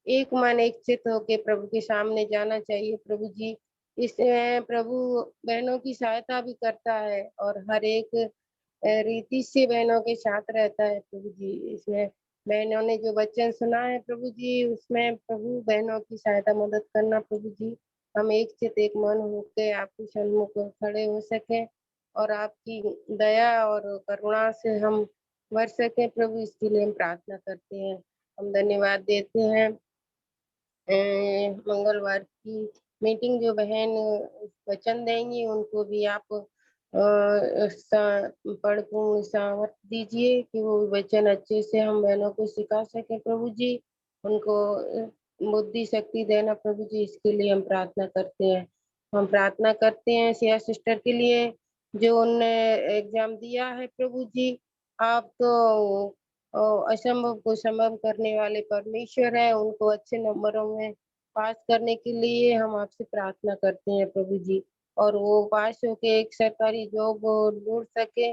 J: एक मन एक चित होके प्रभु के सामने जाना चाहिए। प्रभु जी इसमें प्रभु बहनों की सहायता भी करता है और हर एक रीति से बहनों के साथ रहता है। प्रभु जी इसमें बहनों ने जो वचन सुना है प्रभु जी, उसमें प्रभु बहनों की सहायता मदद करना। प्रभु जी हम एक चित एक मन होकर आपके सन्मुख खड़े हो सके और आपकी दया और करुणा से हम बढ़ सके। प्रभु इसके लिए हम प्रार्थना करते हैं। हम धन्यवाद देते हैं मंगलवार की मीटिंग जो बहन वचन देंगी उनको भी आप पूर्ण सामर्थ्य दीजिए कि वो वचन अच्छे से हम बहनों को सिखा सके। प्रभु जी उनको बुद्धि शक्ति देना। प्रभु जी इसके लिए हम प्रार्थना करते हैं। हम प्रार्थना करते हैं सिया सिस्टर के लिए जो उनने एग्जाम दिया है। प्रभु जी आप तो असंभव को संभव करने वाले परमेश्वर है, उनको अच्छे नंबरों में पास करने के लिए हम आपसे प्रार्थना करते हैं। प्रभु जी और वो पास होके एक सरकारी जॉब ढूंढ सके,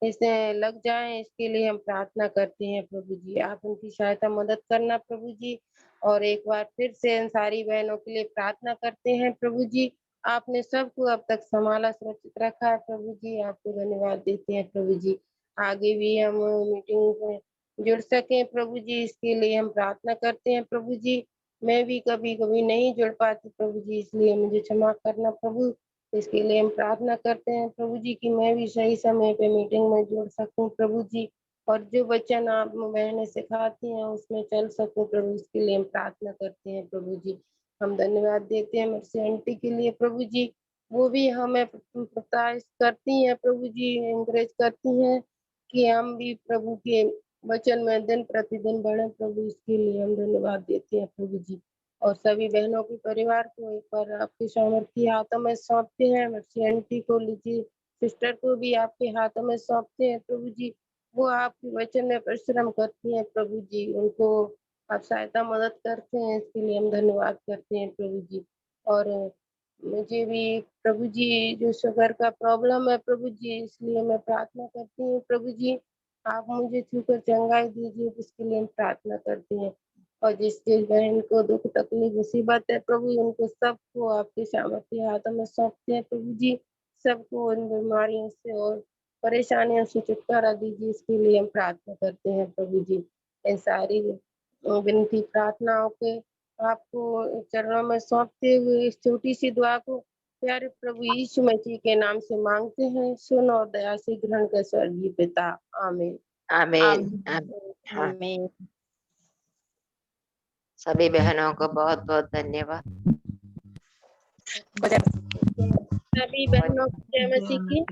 J: इसे लग जाए, इसके लिए हम प्रार्थना करते हैं। प्रभु जी आप उनकी सहायता मदद करना। प्रभु जी और एक बार फिर से इन सारी बहनों के लिए प्रार्थना करते हैं। प्रभु जी आपने सबको अब तक संभाला सुरक्षित रखा है। प्रभु जी आपको धन्यवाद देते हैं। प्रभु जी आगे भी हम मीटिंग में जुड़ सके प्रभु जी, इसके लिए हम प्रार्थना करते हैं। प्रभु जी मैं भी कभी कभी नहीं जुड़ पाती प्रभु जी, इसलिए मुझे क्षमा करना प्रभु। इसके लिए हम प्रार्थना करते हैं प्रभु जी कि मैं भी सही समय पे मीटिंग में जुड़ सकूं प्रभु जी, और जो वचन आप बहनें सिखाती हैं उसमें चल सकूं प्रभु, इसके लिए हम प्रार्थना करते हैं प्रभु जी। हम धन्यवाद देते हैं मर्सी आंटी के लिए प्रभु जी, वो भी हमें प्रताड़ित करती हैं प्रभु जी, एंकरेज करती हैं कि हम भी प्रभु के वचन में दिन प्रतिदिन बढ़े प्रभु, इसके लिए हम धन्यवाद देते हैं प्रभु जी। और सभी बहनों के परिवार को एक बार आपके सामर्थ्य हाथों में सौंपते हैं, मर्सी आंटी को लीजिए, सिस्टर को भी आपके हाथों में सौंपते हैं प्रभु जी। वो आपके वचन में परिश्रम करती हैं प्रभु जी, उनको आप सहायता मदद करते हैं, इसके लिए हम धन्यवाद करते हैं प्रभु जी। और मुझे भी प्रभु जी जो शुगर का प्रॉब्लम है प्रभु जी, इसलिए मैं प्रार्थना करती हूँ प्रभु जी, आप मुझे छूकर चंगाई दीजिए, इसके लिए हम प्रार्थना करते हैं। और जिस जिस बहन को दुख तकलीफ मुसीबत है प्रभु, उनको सबको आपके सामर्थ्य हाथों में सौंपते हैं प्रभु जी, सबको उन बीमारियों से और परेशानियों से छुटकारा दीजिए, इसके लिए हम प्रार्थना करते हैं प्रभु जी। इन सारी विनती प्रार्थनाओं के आपको चरणों में सौंपते हुए इस छोटी सी दुआ को प्यारे प्रभु यीशु मसीह के नाम से मांगते हैं, सुन और दया से ग्रहण कर स्वर्गीय पिता, आमीन
A: आमीन आमीन। सभी बहनों को बहुत बहुत धन्यवाद।
J: सभी बहनों को जय मसीह की।